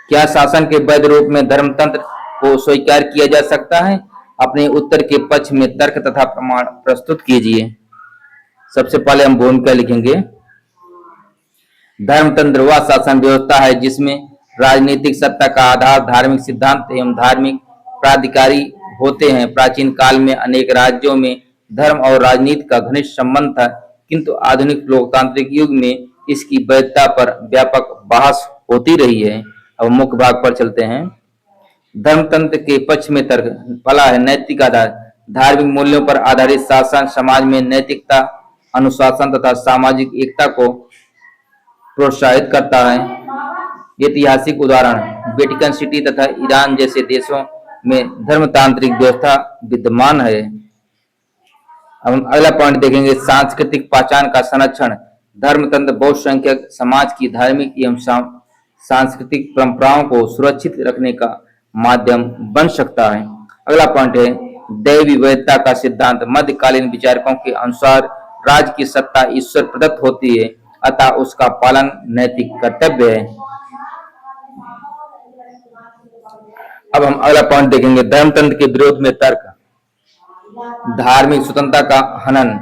Speaker 1: क्या शासन के वैध रूप में धर्मतंत्र को स्वीकार किया जा सकता है? अपने उत्तर के पक्ष में तर्क तथा प्रमाण प्रस्तुत कीजिए। सबसे पहले हम भूमिका लिखेंगे। धर्मतंत्र वह शासन व्यवस्था है जिसमें राजनीतिक सत्ता का आधार धार्मिक सिद्धांत एवं धार्मिक प्राधिकारी होते हैं। प्राचीन काल में अनेक राज्यों में धर्म और राजनीति का घनिष्ठ संबंध था, किंतु आधुनिक लोकतांत्रिक युग में इसकी वैधता पर व्यापक बहस होती रही है। अब मुख्य भाग पर चलते हैं। धर्मतंत्र के पक्ष में तर्क। पहला है नैतिक आधार। धार्मिक मूल्यों पर आधारित शासन समाज में नैतिकता, अनुशासन तथा सामाजिक एकता को प्रोत्साहित करता है। ऐतिहासिक उदाहरण वेटिकन सिटी तथा ईरान जैसे देशों में धर्मतांत्रिक व्यवस्था विद्यमान है। अब हम अगला पॉइंट देखेंगे सांस्कृतिक पहचान का संरक्षण। धर्मतंत्र बहुसंख्यक समाज की धार्मिक एवं सांस्कृतिक परंपराओं को सुरक्षित रखने का माध्यम बन सकता है। अगला पॉइंट है दैवी वैधता का सिद्धांत। मध्यकालीन विचारकों के अनुसार राज्य की सत्ता ईश्वर प्रदत्त होती है, अतः उसका पालन नैतिक कर्तव्य है। अब हम अगला पॉइंट देखेंगे धर्मतंत्र के विरोध में तर्क। धार्मिक स्वतंत्रता का हनन।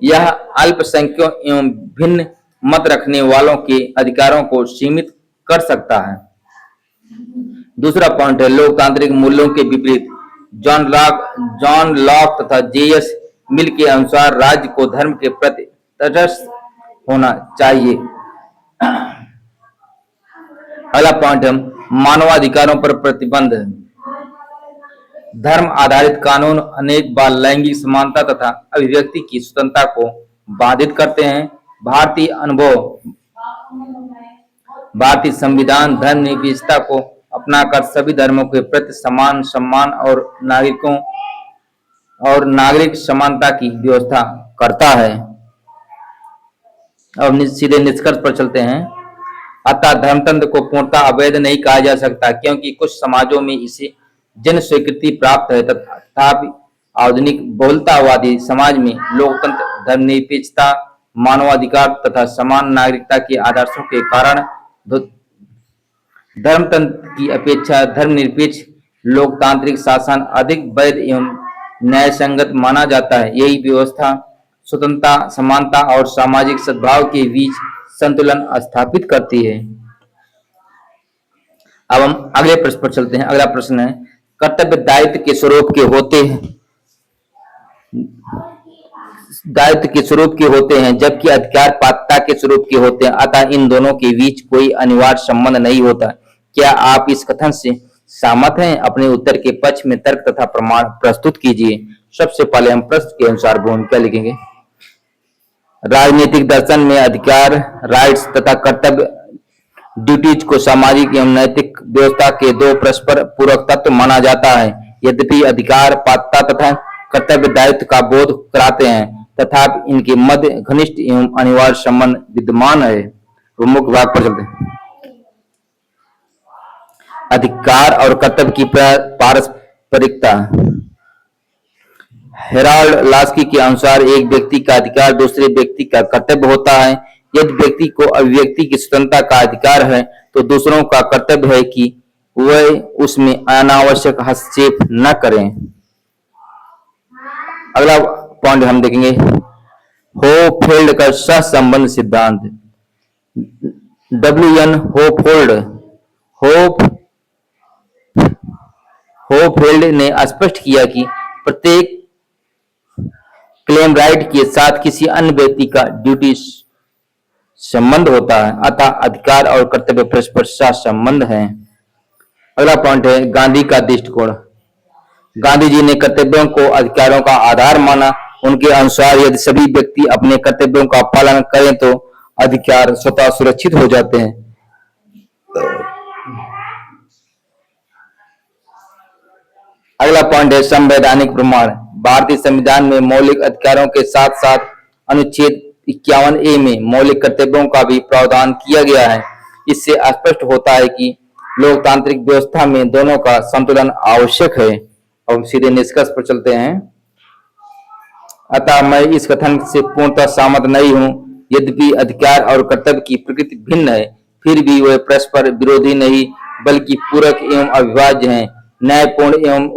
Speaker 1: यह अल्पसंख्यकों एवं भिन्न मत रखने वालों के अधिकारों को सीमित कर सकता है। दूसरा पॉइंट है लोकतांत्रिक मूल्यों के विपरीत। जॉन लॉक तथा जेएस मिल के अनुसार राज्य को धर्म के प्रति तटस्थ होना चाहिए। अगला पॉइंट है मानवाधिकारों पर प्रतिबंध। धर्म आधारित कानून अनेक बार लैंगिक समानता तथा अभिव्यक्ति की स्वतंत्रता को बाधित करते हैं। भारतीय संविधान धर्मनिरपेक्षता को अपनाकर सभी धर्मों के प्रति समान सम्मान और नागरिक समानता की व्यवस्था करता है। अब सीधे निष्कर्ष पर चलते हैं। अतः धर्मतंत्र को पूर्णतः अवैध नहीं कहा जा सकता, क्योंकि कुछ समाजों में इसे जन स्वीकृति प्राप्त है। तथापि आधुनिक बहुलतावादी समाज में लोकतंत्र, धर्मनिरपेक्षता, मानवाधिकार तथा समान नागरिकता के आदर्शों के कारण धर्मतंत्र की अपेक्षा धर्मनिरपेक्ष लोकतांत्रिक शासन अधिक वैध एवं न्यायसंगत माना जाता है। यही व्यवस्था स्वतंत्रता, समानता और सामाजिक सद्भाव के बीच संतुलन स्थापित करती है। अब हम अगले प्रश्न पर चलते हैं। अगला प्रश्न है कर्तव्य दायित्व के स्वरूप के होते हैं जबकि अधिकार पात्रता के स्वरूप के होते हैं, अतः इन दोनों के बीच कोई अनिवार्य संबंध नहीं होता। क्या आप इस कथन से सहमत हैं? अपने उत्तर के पक्ष में तर्क तथा प्रमाण प्रस्तुत कीजिए। सबसे पहले हम प्रश्न के अनुसार भूमिका लिखेंगे। राजनीतिक दर्शन में अधिकार, राइट्स तथा कर्तव्य, ड्यूटीज को सामाजिक एवं नैतिक व्यवस्था के दो परस्पर पूरक तत्व माना जाता है। यद्यपि अधिकार पात्रता तथा कर्तव्य दायित्व का बोध कराते हैं, तथापि इनके मध्य घनिष्ठ एवं अनिवार्य संबंध विद्यमान है। तो मुख्य भाग पर चलते हैं। अधिकार और कर्तव्य की पारस्परिकता। हेराल्ड लास्की के अनुसार एक व्यक्ति का अधिकार दूसरे व्यक्ति का कर्तव्य होता है। यदि व्यक्ति को अभिव्यक्ति की स्वतंत्रता का अधिकार है तो दूसरों का कर्तव्य है कि वह उसमें अनावश्यक हस्तक्षेप न करें। अगला पॉइंट हम देखेंगे होपफील्ड का सहसंबंध सिद्धांत। W.N. होपफील्ड ने स्पष्ट किया कि प्रत्येक क्लेम राइट के साथ किसी अन्य व्यक्ति का ड्यूटी संबंध होता है, अतः अधिकार और कर्तव्य परस्पर सहसंबंध है। अगला पॉइंट है गांधी का दृष्टिकोण। गांधी जी ने कर्तव्यों को अधिकारों का आधार माना। उनके अनुसार यदि सभी व्यक्ति अपने कर्तव्यों का पालन करें तो अधिकार स्वतः सुरक्षित हो जाते हैं। अगला पॉइंट है संवैधानिक प्रमाण। भारतीय संविधान में मौलिक अधिकारों के साथ साथ अनुच्छेद 51A में मौलिक कर्तव्यों का भी प्रावधान किया गया है। इससे स्पष्ट होता है कि लोकतांत्रिक व्यवस्था में दोनों का संतुलन आवश्यक है। अब सीधे निष्कर्ष पर चलते हैं। अतः मैं इस कथन से पूर्णतः सहमत नहीं हूं। यद्यपि अधिकार और कर्तव्य की प्रकृति भिन्न है, फिर भी वे परस्पर विरोधी नहीं बल्कि पूरक एवं अविभाज्य हैं। न्यायपूर्ण एवं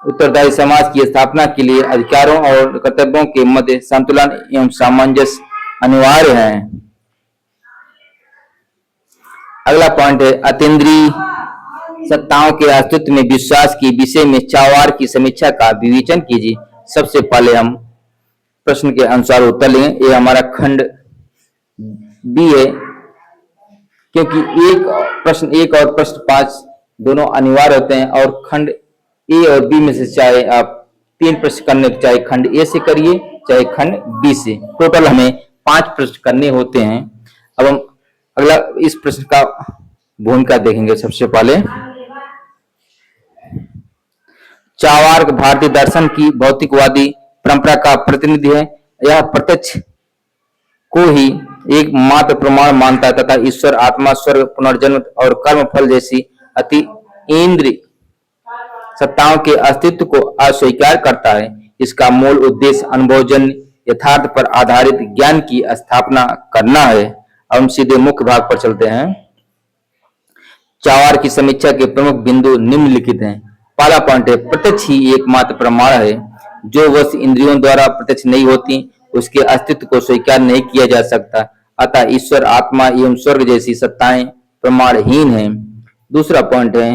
Speaker 1: उत्तरदायी समाज की स्थापना के लिए अधिकारों और कर्तव्यों के मध्य संतुलन एवं सामंजस्य अनिवार्य है। अगला पॉइंट है अतीन्द्रिय सत्ताओं के अस्तित्व में विश्वास के विषय में चावार की समीक्षा का विवेचन कीजिए। सबसे पहले हम प्रश्न के अनुसार उत्तर लेंगे। ये हमारा खंड बी है, क्योंकि प्रश्न 1 और प्रश्न 5 दोनों अनिवार्य होते हैं और खंड ए और बी में से चाहे आप 3 प्रश्न करने, चाहे खंड ए से करिए चाहे खंड बी से, टोटल हमें 5 प्रश्न करने होते हैं। अब हम अगला इस प्रश्न का भूमिका देखेंगे। सबसे पहले चार्वाक भारतीय दर्शन की भौतिकवादी परंपरा का प्रतिनिधि है। यह प्रत्यक्ष को ही एक मात्र प्रमाण मानता है तथा ईश्वर, आत्मा, स्वर्ग, पुनर्जन्म और कर्म फल जैसी अतीन्द्रिय सत्ताओं के अस्तित्व को अस्वीकार करता है। इसका मूल उद्देश्य अनुभवजन्य यथार्थ पर आधारित ज्ञान की स्थापना करना है। अब हम सीधे मुख्य भाग पर चलते हैं। चावार की समीक्षा के प्रमुख बिंदु निम्नलिखित हैं। पहला पॉइंट है प्रत्यक्ष ही एकमात्र प्रमाण है। जो वस्तु इंद्रियों द्वारा प्रत्यक्ष नहीं होती उसके अस्तित्व को स्वीकार नहीं किया जा सकता। अतः ईश्वर, आत्मा एवं स्वर्ग जैसी सत्ताएं प्रमाणहीन हैं। दूसरा पॉइंट है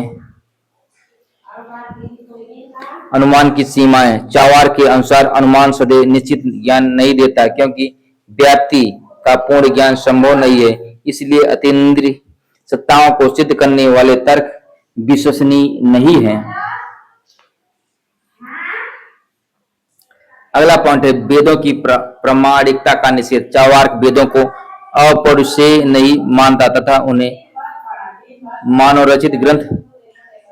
Speaker 1: अनुमान की सीमाएं। चावार के अनुसार अनुमान सदैव निश्चित ज्ञान नहीं देता क्योंकि व्याप्ति का पूर्ण ज्ञान संभव नहीं है। इसलिए अतीन्द्रिय सत्ताओं को सिद्ध करने वाले तर्क विश्वसनीय नहीं है। अगला पॉइंट है वेदों की प्रामाणिकता का निषेध। चार्वाक वेदों को अपौरुषेय नहीं मानता तथा उन्हें मानवरचित ग्रंथ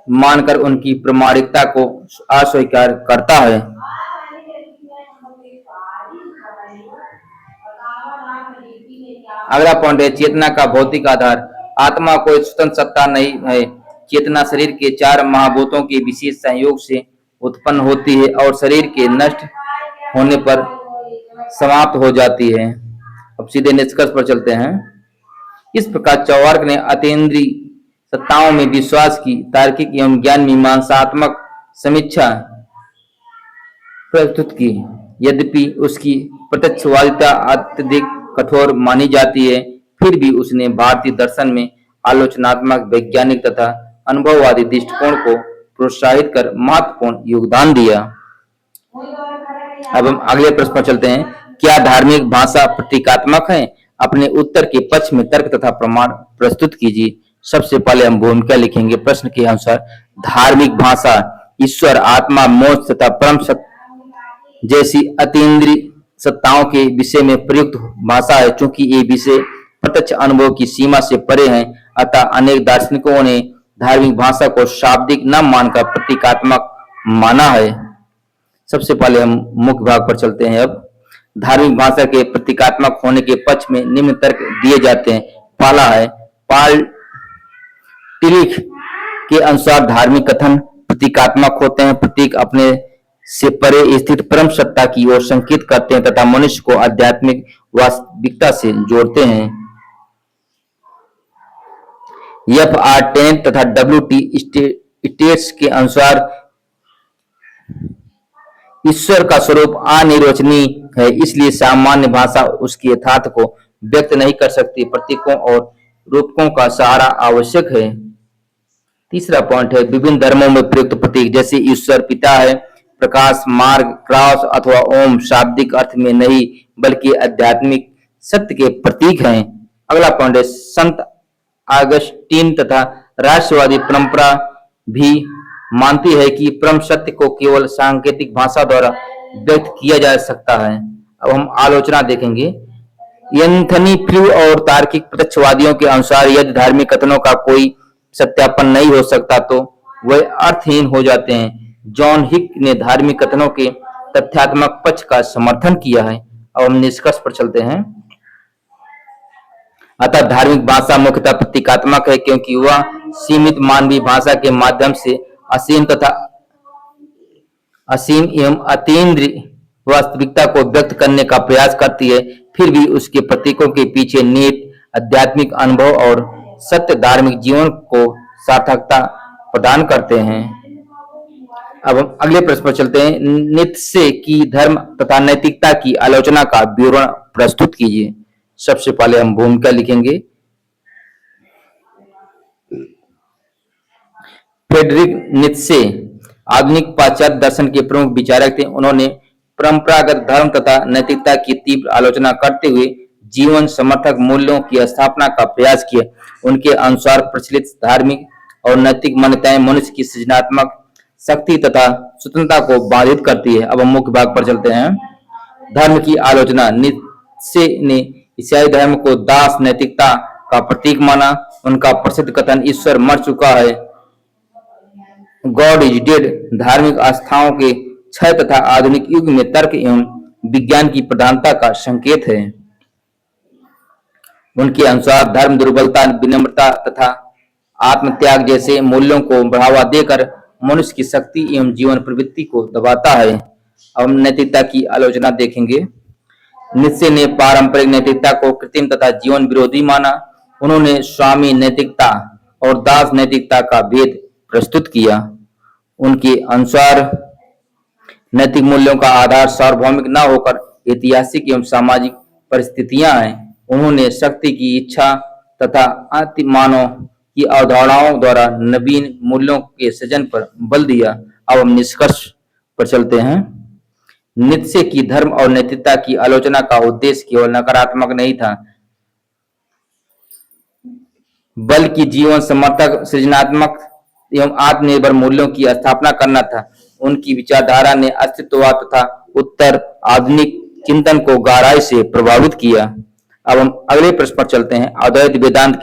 Speaker 1: मानकर उनकी प्रामाणिकता को अस्वीकार करता है। अगला पॉइंट है चेतना का भौतिक आधार। आत्मा कोई स्वतंत्र सत्ता नहीं है। चेतना शरीर के 4 महाभूतों के विशेष संयोग से उत्पन्न होती है और शरीर के नष्ट होने पर समाप्त हो जाती है। अब सीधे निष्कर्ष पर चलते हैं। इस प्रकार चार्वाक ने अतीन्द्रिय सत्ताओं में विश्वास की तार्किक एवं ज्ञान मीमांसात्मक समीक्षा प्रस्तुत की। यद्यपि उसकी प्रत्यक्षवादिता अत्यधिक कठोर मानी जाती है, फिर भी उसने भारतीय दर्शन में आलोचनात्मक, वैज्ञानिक तथा अनुभववादी दृष्टिकोण को प्रोत्साहित कर महत्वपूर्ण योगदान दिया। अब हम अगले प्रश्न पर चलते हैं। क्या धार्मिक भाषा प्रतीकात्मक है? अपने उत्तर के पक्ष में तर्क तथा प्रमाण प्रस्तुत कीजिए। सबसे पहले हम भूमिका लिखेंगे। प्रश्न के अनुसार धार्मिक भाषा ईश्वर, आत्मा, मोक्ष तथा परम सत्य जैसी अतीन्द्रिय सत्ताओं के विषय में प्रयुक्त भाषा है। चूंकि ये विषय प्रत्यक्ष अनुभव की सीमा से परे हैं, अतः अनेक दार्शनिकों ने धार्मिक भाषा को शाब्दिक न मानकर प्रतीकात्मक माना है। सबसे पहले हम मुख्य भाग पर चलते हैं। अब धार्मिक भाषा के प्रतीकात्मक होने के पक्ष में निम्न तर्क दिए जाते हैं। पहला है पाल टिलिख के अनुसार धार्मिक कथन प्रतीकात्मक होते हैं। प्रतीक अपने से परे स्थित परम सत्ता की ओर संकेत करते हैं तथा मनुष्य को आध्यात्मिक वास्तविकता से जोड़ते हैं। FR टेनेट तथा WT स्टेट्स के अनुसार ईश्वर का स्वरूप अनिर्वचनीय है, इसलिए सामान्य भाषा उसके यथार्थ को व्यक्त नहीं कर सकती। प्रतीकों और रूपकों का सहारा आवश्यक है। तीसरा पॉइंट है विभिन्न धर्मों में प्रयुक्त प्रतीक, जैसे ईश्वर पिता है, प्रकाश मार्ग, क्रॉस अथवा ओम शाब्दिक अर्थ में नहीं बल्कि आध्यात्मिक सत्य के प्रतीक हैं। अगला पॉइंट है संत अगस्टीन तथा राष्ट्रवादी परंपरा भी मानती है कि परम सत्य को केवल सांकेतिक भाषा द्वारा व्यक्त किया जा सकता है। अब हम आलोचना देखेंगे। एंथनी फ्लू और तार्किक प्रत्यक्षवादियों के अनुसार यदि धार्मिक कथनों का कोई सत्यापन नहीं हो सकता तो वे अर्थहीन हो जाते हैं। जॉन हिक ने धार्मिक कथनों के तथ्यात्मक पक्ष का समर्थन किया है। अब हम निष्कर्ष पर चलते हैं। अतः धार्मिक भाषा मुख्यतः प्रतीकात्मक है, क्योंकि वह सीमित मानवीय भाषा के माध्यम से असीम एवं अतीन्द्रिय वास्तविकता को व्यक्त करने का प्रयास करती है। फिर भी उसके प्रतीकों के पीछे निहित आध्यात्मिक अनुभव और सत्य धार्मिक जीवन को सार्थकता प्रदान करते हैं। अब हम अगले प्रश्न पर चलते हैं। नीत्शे की धर्म तथा नैतिकता की आलोचना का विवरण प्रस्तुत कीजिए। सबसे पहले हम भूमिका लिखेंगे। फ्रेडरिक नीत्शे आधुनिक पाश्चात्य दर्शन के प्रमुख विचारक थे। उन्होंने परंपरागत धर्म तथा नैतिकता की तीव्र आलोचना करते हुए जीवन समर्थक मूल्यों की स्थापना का प्रयास किया। उनके अनुसार प्रचलित धार्मिक और नैतिक मान्यताएं मनुष्य की सृजनात्मक शक्ति तथा स्वतंत्रता को बाधित करती है। अब हम मुख्य भाग पर चलते हैं। धर्म की आलोचना। नीत्शे ने ईसाई धर्म को दास नैतिकता का प्रतीक माना। उनका प्रसिद्ध कथन ईश्वर मर चुका है, गॉड इज डेड, धार्मिक आस्थाओं के क्षय तथा आधुनिक युग में तर्क एवं विज्ञान की प्रधानता का संकेत है। उनके अनुसार धर्म दुर्बलता, विनम्रता तथा आत्मत्याग जैसे मूल्यों को बढ़ावा देकर मनुष्य की शक्ति एवं जीवन प्रवृत्ति को दबाता है। अब हम नैतिकता की आलोचना देखेंगे। नीत्शे ने पारंपरिक नैतिकता को कृत्रिम तथा जीवन विरोधी माना। उन्होंने स्वामी नैतिकता और दास नैतिकता का भेद प्रस्तुत किया। उनके अनुसार नैतिक मूल्यों का आधार सार्वभौमिक न होकर ऐतिहासिक एवं सामाजिक परिस्थितियां हैं। उन्होंने शक्ति की इच्छा तथा अतिमानव की अवधारणाओं द्वारा नवीन मूल्यों के सृजन पर बल दिया। अब हम निष्कर्ष पर चलते हैं। नीत्शे की धर्म और नैतिकता की आलोचना का उद्देश्य केवल नकारात्मक नहीं था, बल्कि जीवन समर्थक, सृजनात्मक एवं आत्मनिर्भर मूल्यों की स्थापना करना था। उनकी विचारधारा ने अस्तित्ववाद तथा उत्तर आधुनिक चिंतन को गहराई से प्रभावित किया। अब हम अगले प्रश्न पर चलते हैं। अद्वैत वेदांत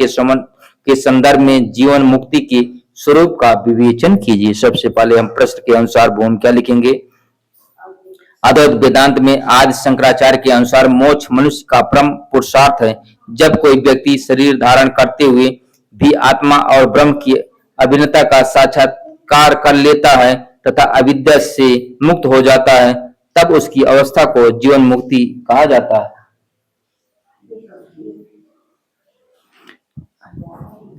Speaker 1: के संदर्भ में जीवन मुक्ति के स्वरूप का विवेचन कीजिए। सबसे पहले हम प्रश्न के अनुसार भूमिका लिखेंगे। अद्वैत वेदांत में आदि शंकराचार्य के अनुसार मोक्ष मनुष्य का परम पुरुषार्थ है। जब कोई व्यक्ति शरीर धारण करते हुए भी आत्मा और ब्रह्म की अभिन्नता का साक्षात्कार कर लेता है तथा अविद्या से मुक्त हो जाता है, तब उसकी अवस्था को जीवन मुक्ति कहा जाता है।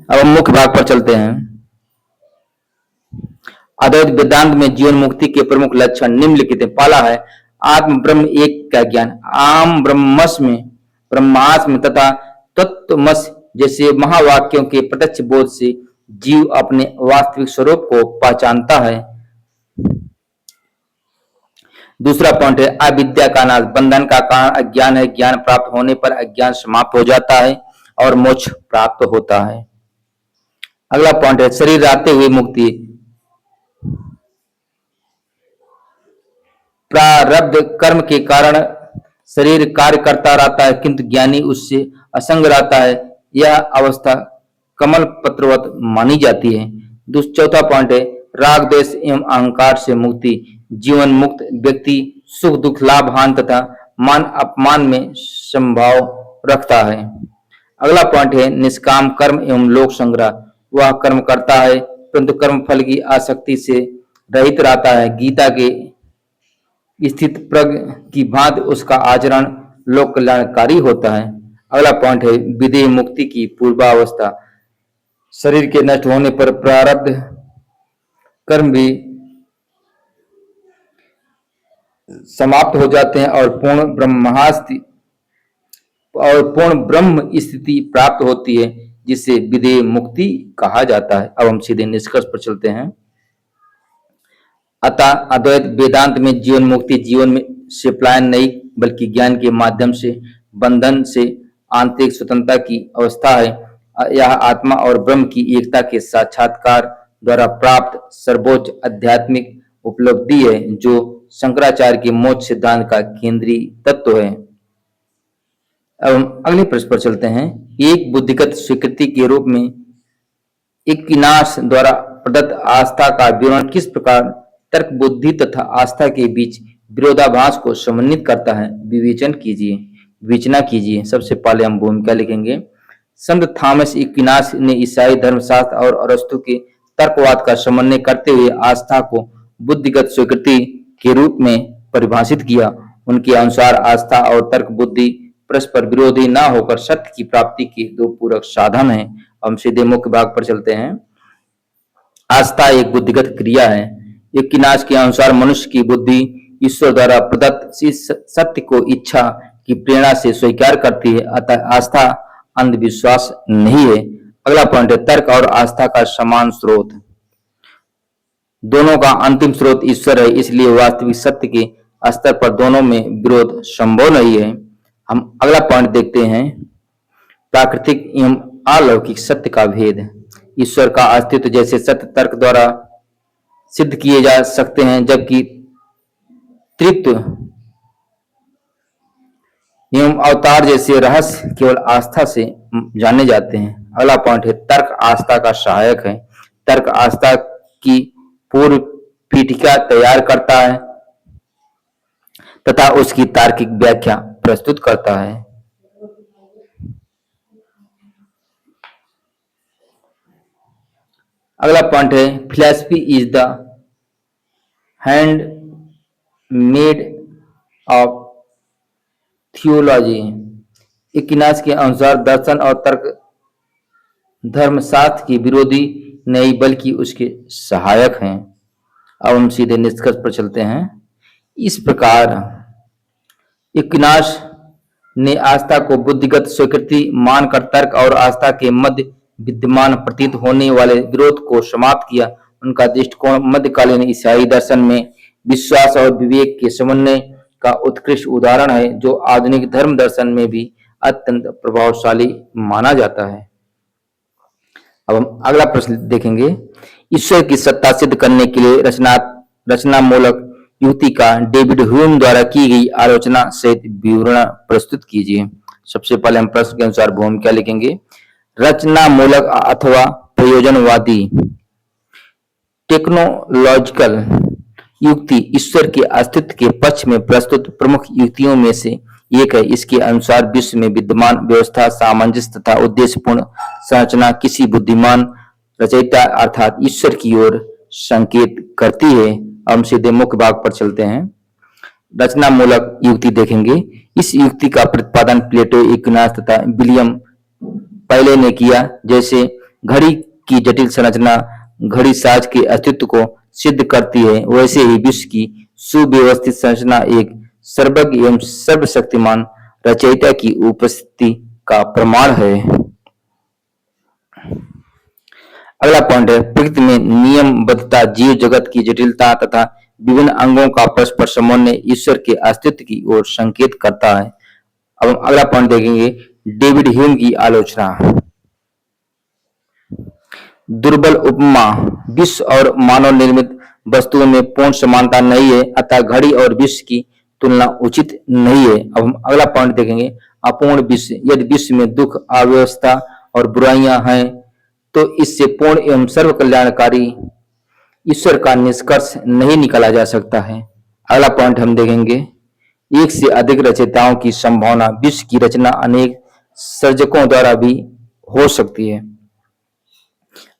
Speaker 1: अब हम मुख्य भाग पर चलते हैं। अद्वैत वेदांत में जीवन मुक्ति के प्रमुख लक्षण निम्नलिखित हैं। पहला है आत्म ब्रह्म एक का ज्ञान। आम ब्रह्मास्म तथा तत्वमसि जैसे महावाक्यों के प्रत्यक्ष बोध से जीव अपने वास्तविक स्वरूप को पहचानता है। दूसरा पॉइंट है अविद्या का नाश। बंधन का कारण अज्ञान है। ज्ञान प्राप्त होने पर अज्ञान समाप्त हो जाता है और मोक्ष प्राप्त होता है। अगला पॉइंट है शरीर रहते हुए मुक्ति। प्रारब्ध कर्म के कारण शरीर कार्य करता रहता है, किंतु ज्ञानी उससे असंग रहता है। यह अवस्था कमल पत्रवत मानी जाती है। चौथा पॉइंट है राग द्वेष एवं अहंकार से मुक्ति। जीवन मुक्त व्यक्ति सुख दुख लाभ हानि तथा मान अपमान में संभाव रखता है। अगला पॉइंट है निष्काम कर्म एवं लोक संग्रह। वह कर्म करता है परंतु कर्म फल की आसक्ति से रहित रहता है। गीता के स्थित प्रज्ञ की भांति उसका आचरण लोक कल्याणकारी होता है। अगला पॉइंट है विदेह मुक्ति की पूर्वावस्था। शरीर के नष्ट होने पर प्रारब्ध कर्म भी समाप्त हो जाते हैं और पूर्ण ब्रह्म स्थिति प्राप्त होती है, जिसे विदेह मुक्ति कहा जाता है। अब हम सीधे निष्कर्ष पर चलते हैं। अतः अद्वैत वेदांत में जीवन मुक्ति जीवन में से पलायन नहीं, बल्कि ज्ञान के माध्यम से बंधन से आंतरिक स्वतंत्रता की अवस्था है। यह आत्मा और ब्रह्म की एकता के साक्षात्कार द्वारा प्राप्त सर्वोच्च आध्यात्मिक उपलब्धि है, जो शंकराचार्य के मोक्ष सिद्धांत का केंद्रीय तत्व है। अब हम अगले प्रश्न पर चलते हैं। एक बुद्धिगत स्वीकृति के रूप में एक्विनाश द्वारा प्रदत्त आस्था का विवरण किस प्रकार तर्क बुद्धि तथा आस्था के बीच विरोधाभास को समन्वित करता है? विवेचना कीजिए। सबसे पहले हम भूमिका लिखेंगे। संत थॉमस एक्विनाश ने ईसाई धर्मशास्त्र और अरस्तु के तर्कवाद का समन्वय करते हुए आस्था को बुद्धिगत स्वीकृति के रूप में परिभाषित किया। उनके अनुसार आस्था और तर्क बुद्धि परस्पर विरोधी न होकर सत्य की प्राप्ति के दो पूरक साधन हैं। हम सीधे मुख्य भाग पर चलते हैं। आस्था एक बुद्धिगत क्रिया है। एक्विनाश के अनुसार मनुष्य की बुद्धि ईश्वर द्वारा प्रदत्त इस सत्य को इच्छा की प्रेरणा से स्वीकार करती है, अतः आस्था अंधविश्वास नहीं है। अगला पॉइंट है तर्क और आस्था का समान स्रोत। दोनों का अंतिम स्रोत ईश्वर है, इसलिए वास्तविक सत्य के स्तर पर दोनों में विरोध संभव नहीं है। हम अगला पॉइंट देखते हैं प्राकृतिक एवं अलौकिक सत्य का भेद। ईश्वर का अस्तित्व जैसे सत्य तर्क द्वारा सिद्ध किए जा सकते हैं, जबकि त्रित्व एवं अवतार जैसे रहस्य केवल आस्था से जाने जाते हैं। अगला पॉइंट है तर्क आस्था का सहायक है। तर्क आस्था की पूर्व पीठिका तैयार करता है तथा उसकी तार्किक व्याख्या प्रस्तुत करता है। अगला पॉइंट है philosophy is the handmaid of theology. Aquinas के अनुसार दर्शन और तर्क धर्मशास्त्र की विरोधी नहीं, बल्कि उसके सहायक हैं। अब हम सीधे निष्कर्ष पर चलते हैं। इस प्रकार एक्विनाश ने आस्था को बुद्धिगत स्वीकृति मानकर तर्क और आस्था के मध्य विद्यमान प्रतीत होने वाले विरोध को समाप्त किया। उनका दृष्टिकोण मध्यकालीन ईसाई दर्शन में विश्वास और विवेक के समन्वय का उत्कृष्ट उदाहरण है, जो आधुनिक धर्म दर्शन में भी अत्यंत प्रभावशाली माना जाता है। अब हम अगला प्रश्न देखेंगे। ईश्वर की सत्ता सिद्ध करने के लिए रचनामूलक युक्ति का डेविड ह्यूम द्वारा की गई आलोचना सहित विवरण प्रस्तुत कीजिए। सबसे पहले हम प्रश्न के अनुसार भूमिका लिखेंगे। रचनामूलक अथवा प्रयोजनवादी टेक्नोलॉजिकल युक्ति ईश्वर के अस्तित्व के पक्ष में प्रस्तुत प्रमुख युक्तियों में से एक है। इसके अनुसार विश्व में विद्यमान व्यवस्था सामंजस्य तथा उद्देश्यपूर्ण संरचना किसी बुद्धिमान रचयिता अर्थात ईश्वर की ओर संकेत करती है। हम सीधे मुख्य भाग पर चलते हैं। रचनामूलक युक्ति देखेंगे। इस युक्ति का प्रतिपादन प्लेटो, एक्विनाश तथा विलियम पहले ने किया। जैसे घड़ी की जटिल संरचना घड़ी साज के अस्तित्व को सिद्ध करती है, वैसे ही विश्व की सुव्यवस्थित संरचना एक सर्वज्ञ एवं सर्वशक्तिमान रचयिता की उपस्थिति का प्रमाण है। अगला पॉइंट है प्रकृति में नियमबद्धता, जीव जगत की जटिलता तथा विभिन्न अंगों का परस्पर समन्वय ईश्वर के अस्तित्व की ओर संकेत करता है। अब हम अगला पॉइंट देखेंगे डेविड ह्यूम की आलोचना। दुर्बल उपमा। विश्व और मानव निर्मित वस्तुओं में पूर्ण समानता नहीं है, अतः घड़ी और विश्व की तुलना उचित नहीं है। अब हम अगला पॉइंट देखेंगे अपूर्ण विश्व। यदि विश्व में दुख, अव्यवस्था और बुराइयां हैं, तो इससे पूर्ण एवं सर्व कल्याणकारी ईश्वर का निष्कर्ष नहीं निकाला जा सकता है। अगला पॉइंट हम देखेंगे एक से अधिक रचयिताओं की संभावना। विश्व की रचना अनेक सर्जकों द्वारा भी हो सकती है।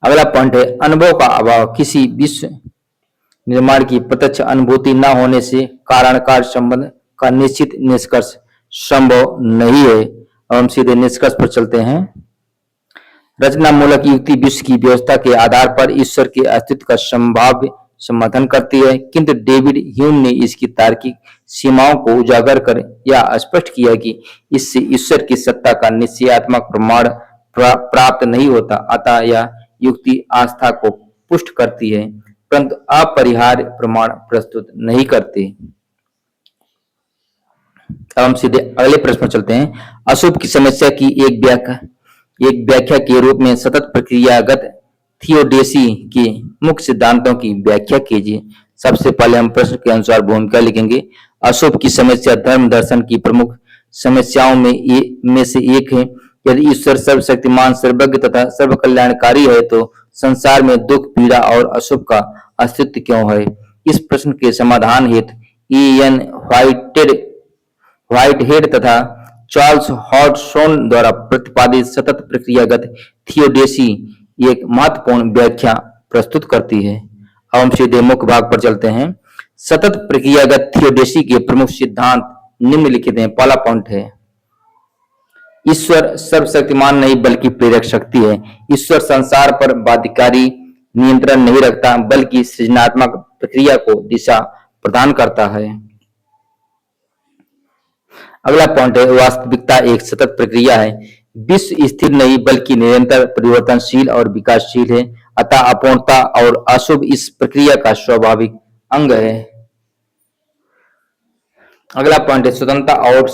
Speaker 1: अगला पॉइंट है अनुभव का अभाव। किसी विश्व निर्माण की प्रत्यक्ष अनुभूति न होने से कारण कार्य संबंध का निश्चित निष्कर्ष संभव नहीं है। अब हम सीधे निष्कर्ष पर चलते हैं। रचनामूलक युक्ति विश्व की व्यवस्था के आधार पर ईश्वर के अस्तित्व का संभाव्य समर्थन करती है, किंतु डेविड ह्यूम ने इसकी तार्किक सीमाओं को उजागर कर यह स्पष्ट किया कि इससे ईश्वर की सत्ता का निश्चयात्मक प्रमाण प्राप्त नहीं होता। अतः यह युक्ति आस्था को पुष्ट करती है, परंतु अपरिहार्य प्रमाण प्रस्तुत नहीं करती। अब हम सीधे अगले प्रश्न पर चलते हैं। अशुभ की समस्या की एक व्याख्या के रूप में सतत प्रक्रियागत थियोडेसी के मुख्य सिद्धांतों की व्याख्या कीजिए। सबसे पहले हम प्रश्न के अनुसार भूमिका लिखेंगे। अशुभ की समस्या धर्म दर्शन की प्रमुख समस्याओं में से एक है। यदि ईश्वर सर्वशक्तिमान, सर्वज्ञ तथा सर्वकल्याणकारी है तो संसार में दुख, पीड़ा और अशुभ का अस्तित्व क्यों है? इस प्रश्न के समाधान हेतु E.N. व्हाइटहेड तथा चार्ल्स हॉडसॉन द्वारा प्रतिपादित सतत प्रक्रियागत थियोडेसी एक महत्वपूर्ण व्याख्या प्रस्तुत करती है। अब हम सीधे मुख्य भाग पर चलते हैं। सतत प्रक्रियागत थियोडेसी के प्रमुख सिद्धांत निम्नलिखित हैं। पहला पॉइंट है, ईश्वर सर्वशक्तिमान नहीं बल्कि प्रेरक शक्ति है। ईश्वर संसार पर बाध्यकारी नियंत्रण नहीं रखता, बल्कि सृजनात्मक प्रक्रिया को दिशा प्रदान करता है। अगला पॉइंट है, वास्तविकता एक सतत प्रक्रिया है। विश्व स्थिर नहीं बल्कि निरंतर परिवर्तनशील और विकासशील है। अतः अपूर्णता और अशुभ इस प्रक्रिया का स्वाभाविक अंग है। अगला पॉइंट है, स्वतंत्रता और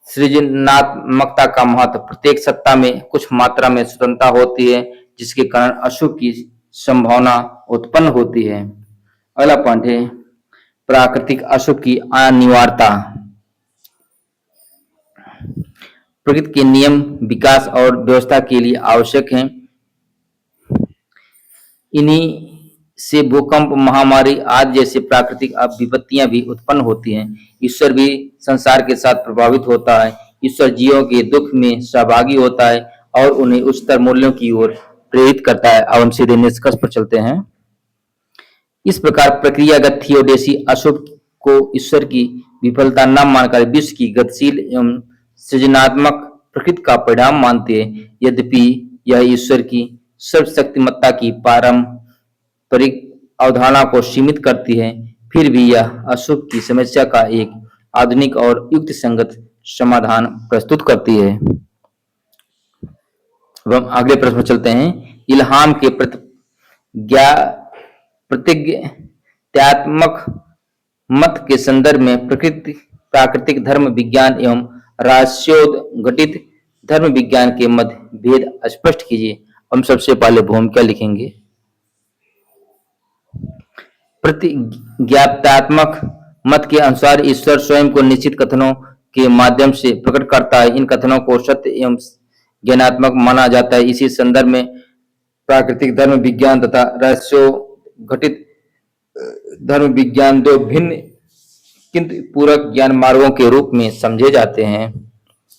Speaker 1: सृजनात्मकता का महत्व। प्रत्येक सत्ता में कुछ मात्रा में स्वतंत्रता होती है, जिसके कारण अशुभ की संभावना उत्पन्न होती है। अगला पॉइंट है, प्राकृतिक अशुभ की अनिवार्यता। प्रकृति के नियम विकास और व्यवस्था के लिए आवश्यक हैं। इन्हीं से भूकंप, महामारी आदि जैसे प्राकृतिक विपत्तियां भी उत्पन्न होती हैं। ईश्वर भी संसार के साथ प्रभावित होता है। ईश्वर जीवों के दुख में सहभागी होता है और उन्हें उच्चतर मूल्यों की ओर प्रेरित करता है। अब हम सीधे निष्कर्ष पर चलते हैं। इस प्रकार प्रक्रियागत थियोडेसी अशुभ को ईश्वर की विफलता न मानकर विश्व की गतिशील एवं सृजनात्मक प्रकृति का परिणाम मानती है। यद्यपि यह ईश्वर की सर्वशक्तिमत्ता की पारंपरिक अवधारणा को सीमित करती है, फिर भी यह अशुभ की समस्या का एक आधुनिक और युक्तिसंगत समाधान प्रस्तुत करती है। अब हम अगले प्रश्न पर चलते हैं। इल्हाम के प्रतिज्ञात्मक मत के संदर्भ में प्राकृतिक धर्म विज्ञान एवं रहस्योद्घटित धर्म विज्ञान के मध्य भेद स्पष्ट कीजिए। हम सबसे पहले भूमिका लिखेंगे। प्रतिज्ञात्मक मत के अनुसार ईश्वर स्वयं को निश्चित कथनों के माध्यम से प्रकट करता है। इन कथनों को सत्य एवं ज्ञानात्मक माना जाता है। इसी संदर्भ में प्राकृतिक धर्म विज्ञान तथा रहस्योद्घटित धर्म विज्ञान दो भिन्न किंतु पूरक ज्ञान मार्गों के रूप में समझे जाते हैं।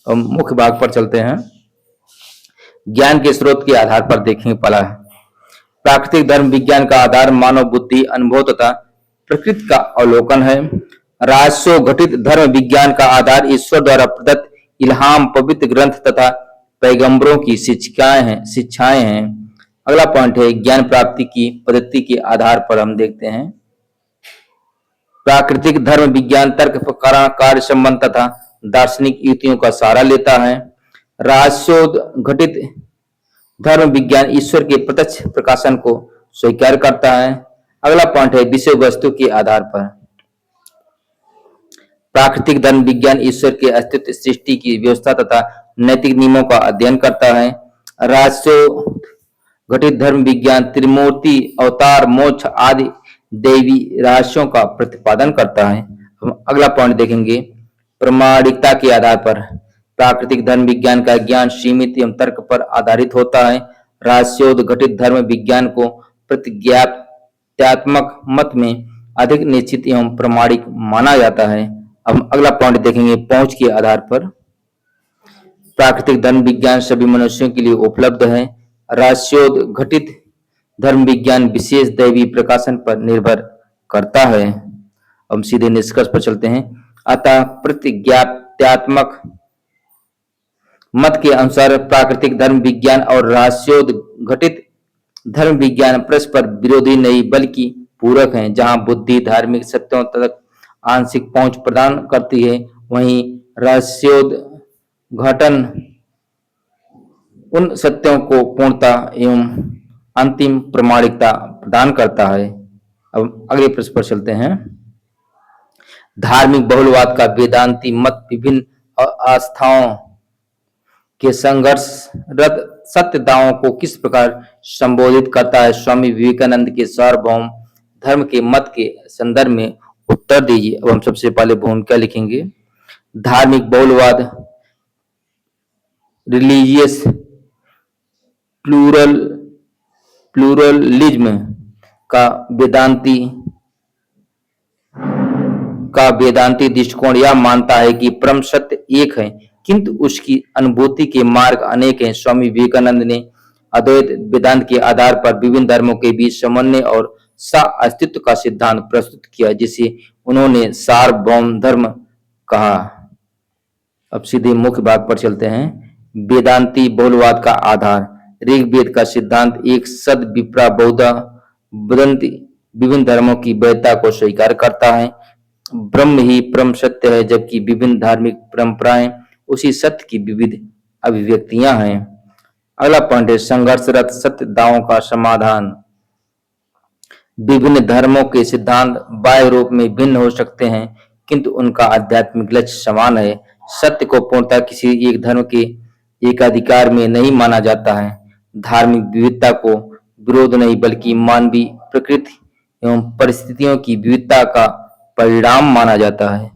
Speaker 1: हम मुख्य भाग पर चलते हैं। ज्ञान के स्रोत के आधार पर देखेंगे। पहला है, प्राकृतिक धर्म विज्ञान का आधार मानव बुद्धि, अनुभव तथा प्रकृति का अवलोकन है। रहस्योद्घटित धर्म विज्ञान का आधार ईश्वर द्वारा प्रदत्त इल्हाम, पवित्र ग्रंथ तथा पैगंबरों की शिक्षाएं हैं। अगला पॉइंट है, ज्ञान प्राप्ति की पद्धति के आधार पर हम देखते हैं। प्राकृतिक धर्म विज्ञान तर्क, कारण, कार्य संबंध तथा दार्शनिक युक्तियों का सहारा लेता है। रहस्योद्घटित धर्म विज्ञान ईश्वर के प्रत्यक्ष प्रकाशन को स्वीकार करता है। अगला पॉइंट है, विषय वस्तु के आधार पर प्राकृतिक धर्म विज्ञान ईश्वर के अस्तित्व, सृष्टि की व्यवस्था तथा नैतिक नियमों का अध्ययन करता है। रहस्योद्घटित धर्म विज्ञान त्रिमूर्ति, अवतार, मोक्ष आदि दैवी रहस्यों का प्रतिपादन करता है। हम अगला पॉइंट देखेंगे, प्रामाणिकता के आधार पर प्राकृतिक धर्म विज्ञान का ज्ञान सीमित एवं तर्क पर आधारित होता है। रहस्योद्घटित धर्म विज्ञान को प्रतिज्ञात्मक मत में अधिक निश्चित एवं प्रामाणिक माना जाता है। अब अगला पॉइंट देखेंगे, पहुंच के आधार पर प्राकृतिक धर्म विज्ञान सभी मनुष्यों के लिए उपलब्ध है। रहस्योद्घटित धर्म विज्ञान विशेष दैवी प्रकाशन पर निर्भर करता है। हम सीधे निष्कर्ष पर चलते हैं। अतः प्रतिज्ञात्मक प्रत्यात्मक मत के अनुसार प्राकृतिक धर्म विज्ञान और रहस्योद्घटित धर्म विज्ञान परस्पर विरोधी नहीं बल्कि पूरक हैं। जहां बुद्धि धार्मिक सत्यों तक आंशिक पहुंच प्रदान करती है, वहीं रहस्योद्घाटन उन सत्यों को पूर्णता एवं अंतिम प्रामाणिकता प्रदान करता है। अब अगले प्रश्न पर चलते हैं। धार्मिक बहुलवाद का वेदांती मत विभिन्न आस्थाओं के संघर्षरत सत्य दावों को किस प्रकार संबोधित करता है? स्वामी विवेकानंद के सार्वभौम धर्म के मत के संदर्भ में उत्तर दीजिए। अब हम सबसे पहले भूमिका लिखेंगे। धार्मिक बहुलवाद रिलीजियस प्लूरलिज्म का वेदांती दृष्टिकोण यह मानता है कि परम सत्य एक है, किंतु उसकी अनुभूति के मार्ग अनेक हैं। स्वामी विवेकानंद ने अद्वैत वेदांत के आधार पर विभिन्न धर्मों के बीच समन्वय और सह-अस्तित्व का सिद्धांत प्रस्तुत किया, जिसे उन्होंने सार्वभौम धर्म कहा। अब सीधे मुख्य भाग पर चलते हैं। वेदांती बहुलवाद का आधार ऋग्वेद का सिद्धांत एक सद विप्रा बहुधा वदन्ति विभिन्न धर्मों की वैधता को स्वीकार करता है। ब्रह्म ही परम सत्य है, जबकि विभिन्न धार्मिक परंपराएं उसी सत्य की विविध अभिव्यक्तियां हैं। अगला पॉइंट है संघर्षरत सत्य दावों का समाधान। विभिन्न धर्मों के सिद्धांत बाह्य रूप में भिन्न हो सकते हैं, किंतु उनका आध्यात्मिक लक्ष्य समान है। सत्य को पूर्णतः किसी एक धर्म के एकाधिकार में नहीं माना जाता है। धार्मिक विविधता को विरोध नहीं बल्कि मानवीय प्रकृति एवं परिस्थितियों की विविधता का परिणाम माना जाता है।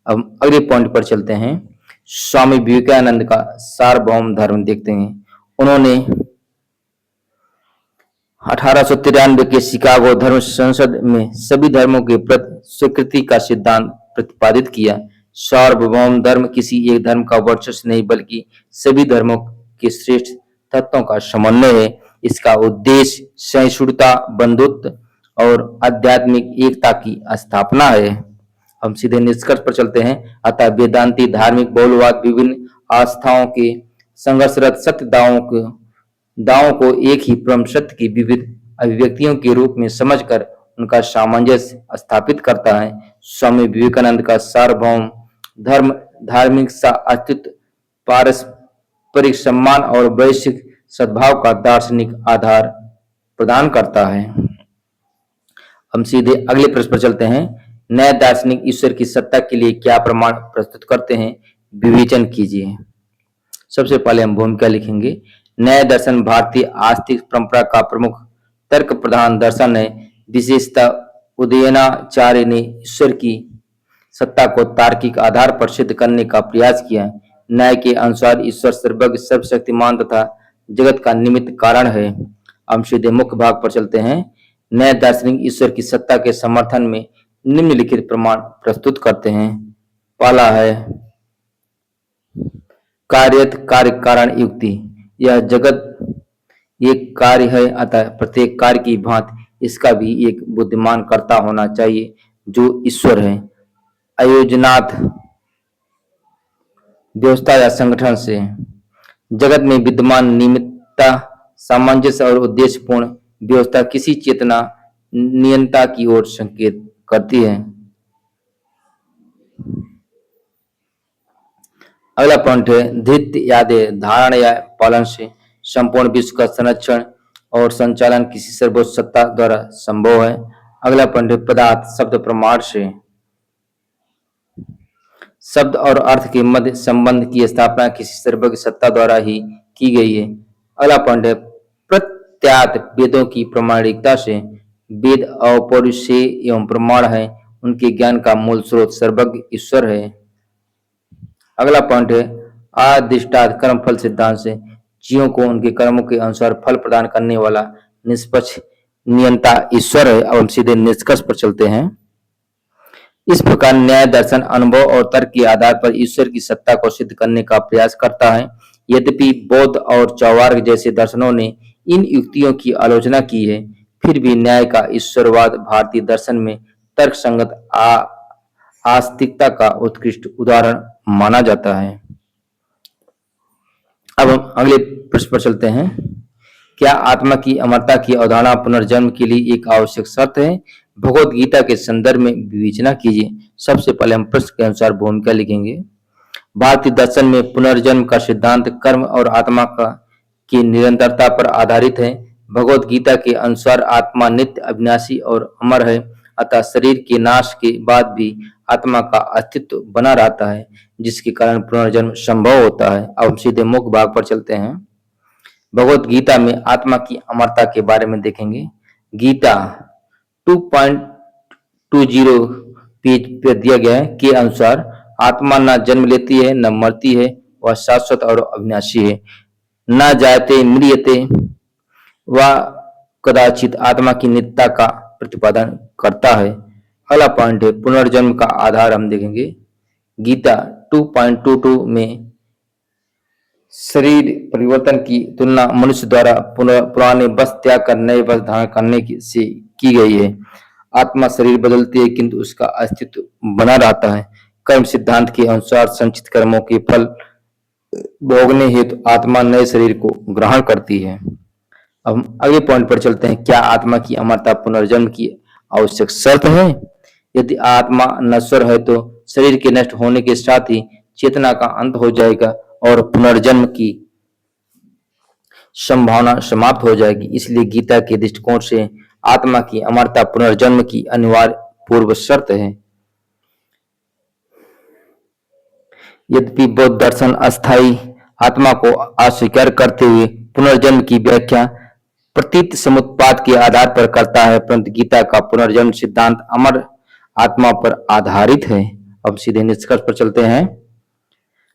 Speaker 1: अब अगले पॉइंट पर चलते हैं। स्वामी विवेकानंद का सार्वभौम धर्म देखते हैं। उन्होंने 1893 के शिकागो धर्म संसद में सभी धर्मों के प्रति स्वीकृति का सिद्धांत प्रतिपादित किया। सार्वभौम धर्म किसी एक धर्म का वर्चस्व नहीं बल्कि सभी धर्मों के श्रेष्ठ तत्वों का समन्वय है। इसका उद्देश्य सहिष्णुता, बंधुत्व और आध्यात्मिक एकता की स्थापना है। हम सीधे निष्कर्ष पर चलते हैं। अतः वेदांती धार्मिक बहुलवाद विभिन्न आस्थाओं के संघर्षरत सत्य दावों को एक ही परम सत्य की विविध अभिव्यक्तियों के रूप में समझकर उनका सामंजस्य स्थापित करता है। स्वामी विवेकानंद का सार्वभौम धर्म धार्मिक अस्तित्व, पारस्परिक सम्मान और वैश्विक सद्भाव का दार्शनिक आधार प्रदान करता है। हम सीधे अगले प्रश्न पर चलते हैं। नए दार्शनिक ईश्वर की सत्ता के लिए क्या प्रमाण प्रस्तुत करते हैं? विवेचन कीजिए। सबसे पहले हम भूमिका लिखेंगे। नए दर्शन भारतीय आस्तिक परंपरा का प्रमुख तर्क प्रधान दर्शन है। विशेषतः उदयनाचार्य ने ईश्वर की सत्ता को तार्किक आधार पर सिद्ध करने का प्रयास किया है। न्याय के अनुसार ईश्वर सर्वज्ञ, सर्वशक्तिमान तथा जगत का निमित्त कारण है। हम सीधे मुख्य भाग पर चलते हैं। नए दार्शनिक ईश्वर की सत्ता के समर्थन में निम्नलिखित प्रमाण प्रस्तुत करते हैं। पहला है कार्यत कार्य कारण युक्ति। यह जगत एक कार्य है, अतः प्रत्येक कार्य की भांति इसका भी एक बुद्धिमान कर्ता होना चाहिए जो ईश्वर है। अयोजनात् व्यवस्था या संगठन से जगत में विद्यमान नियमितता, सामंजस्य और उद्देश्यपूर्ण व्यवस्था किसी चेतना नियंता की ओर संकेत करती है। अगला पॉइंट है धृत्य यादें धारणा या पालन से संपूर्ण विश्व का संरक्षण और संचालन किसी सर्वोच्च सत्ता द्वारा संभव है। अगला पॉइंट है पदार्थ शब्द प्रमाण से शब्द और अर्थ के मध्य संबंध की स्थापना किसी सर्वज्ञ सत्ता द्वारा ही की गई है। अगला पॉइंट है प्रत्यात वेदों की प्रामाणिकता से वेद अपौरुषेय एवं प्रमाण है, उनके ज्ञान का मूल स्रोत सर्वज्ञ ईश्वर है। अगला पॉइंट है आदिष्टात कर्म फल सिद्धांत से जीवों को उनके कर्मों के अनुसार फल प्रदान करने वाला निष्पक्ष नियंता ईश्वर है। अब हम सीधे निष्कर्ष पर चलते हैं। इस प्रकार न्याय दर्शन अनुभव और तर्क के आधार पर ईश्वर की सत्ता को सिद्ध करने का प्रयास करता है। यद्यपि बौद्ध और चौवार्ग जैसे दर्शनों ने इन युक्तियों की आलोचना की है, फिर भी न्याय का ईश्वरवाद भारतीय दर्शन में तर्क संगत आस्तिकता का उत्कृष्ट उदाहरण माना जाता है। अब हम अगले प्रश्न पर चलते हैं। क्या आत्मा की अमरता की अवधारणा पुनर्जन्म के लिए एक आवश्यक शर्त है? भगवत गीता के संदर्भ में विवेचना कीजिए। सबसे पहले हम प्रश्न के अनुसार भूमिका लिखेंगे। भारतीय दर्शन में पुनर्जन्म का सिद्धांत कर्म और आत्मा की निरंतरता पर आधारित है। भगवत गीता के अनुसार आत्मा नित्य अविनाशी और अमर है, अतः शरीर के नाश के बाद भी आत्मा का अस्तित्व बना रहता है, जिसके कारण पुनर्जन्म संभव होता है। अब हम सीधे मुख्य भाग पर चलते हैं। भगवत गीता में आत्मा की अमरता के बारे में देखेंगे। गीता 2.20 पेज पर दिया गया है के अनुसार आत्मा न जन्म लेती है न मरती है, वह शाश्वत और अविनाशी है। न जायते म्रियते, वह कदाचित आत्मा की नित्यता का प्रतिपादन करता है। अगला पॉइंट है पुनर्जन्म का आधार। हम देखेंगे गीता 2.22 में शरीर परिवर्तन की तुलना मनुष्य द्वारा पुराने वस्त्र त्याग कर नए वस्त्र धारण करने से की गई है। आत्मा शरीर बदलती है किंतु उसका अस्तित्व बना रहता है। कर्म सिद्धांत के अनुसार संचित कर्मों के फल भोगने हेतु आत्मा नए शरीर को ग्रहण करती है। अब हम अगले पॉइंट पर चलते हैं। क्या आत्मा की अमरता पुनर्जन्म की आवश्यक शर्त है? यदि आत्मा नश्वर है तो शरीर के नष्ट होने के साथ ही चेतना का अंत हो जाएगा और पुनर्जन्म की संभावना समाप्त हो जाएगी। इसलिए गीता के दृष्टिकोण से आत्मा की अमरता पुनर्जन्म की अनिवार्य पूर्व शर्त है। यद्यपि बौद्ध दर्शन अस्थायी आत्मा को अस्वीकार करते हुए पुनर्जन्म की व्याख्या प्रतीत समुत्पाद के आधार पर करता है, परंतु गीता का पुनर्जन्म सिद्धांत अमर आत्मा पर आधारित है। अब सीधे निष्कर्ष पर चलते हैं।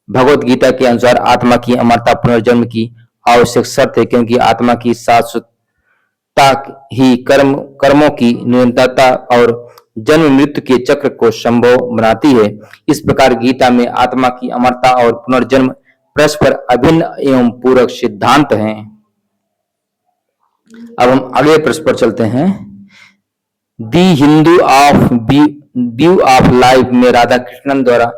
Speaker 1: भगवत गीता के अनुसार आत्मा की अमरता पुनर्जन्म की आवश्यक शर्त है, क्योंकि आत्मा की शाश्वतता ही कर्मों की निरंतरता और जन्म मृत्यु के चक्र को संभव बनाती है। इस प्रकार गीता में आत्मा की अमरता और पुनर्जन्म परस्पर अभिन्न एवं पूरक सिद्धांत हैं। अब हम अगले प्रश्न पर चलते हैं। The Hindu of view of life में राधा कृष्णन द्वारा